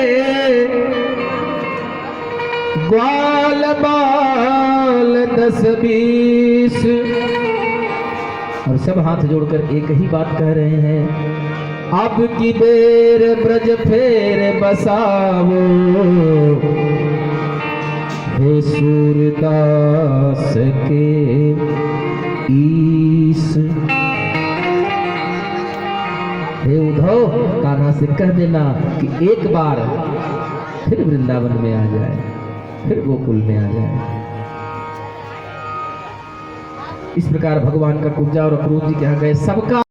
ग्वाल बाल 10-20। और सब हाथ जोड़कर एक ही बात कह रहे हैं, अब की बेर ब्रज फेर बसावो, हे सूरदास के ईश। हे उद्धव, कान्हा से कह देना कि एक बार फिर वृंदावन में आ जाए, फिर गोकुल में आ जाए। इस प्रकार भगवान का कुब्जा और क्रोध जी के यहाँ गए, सबका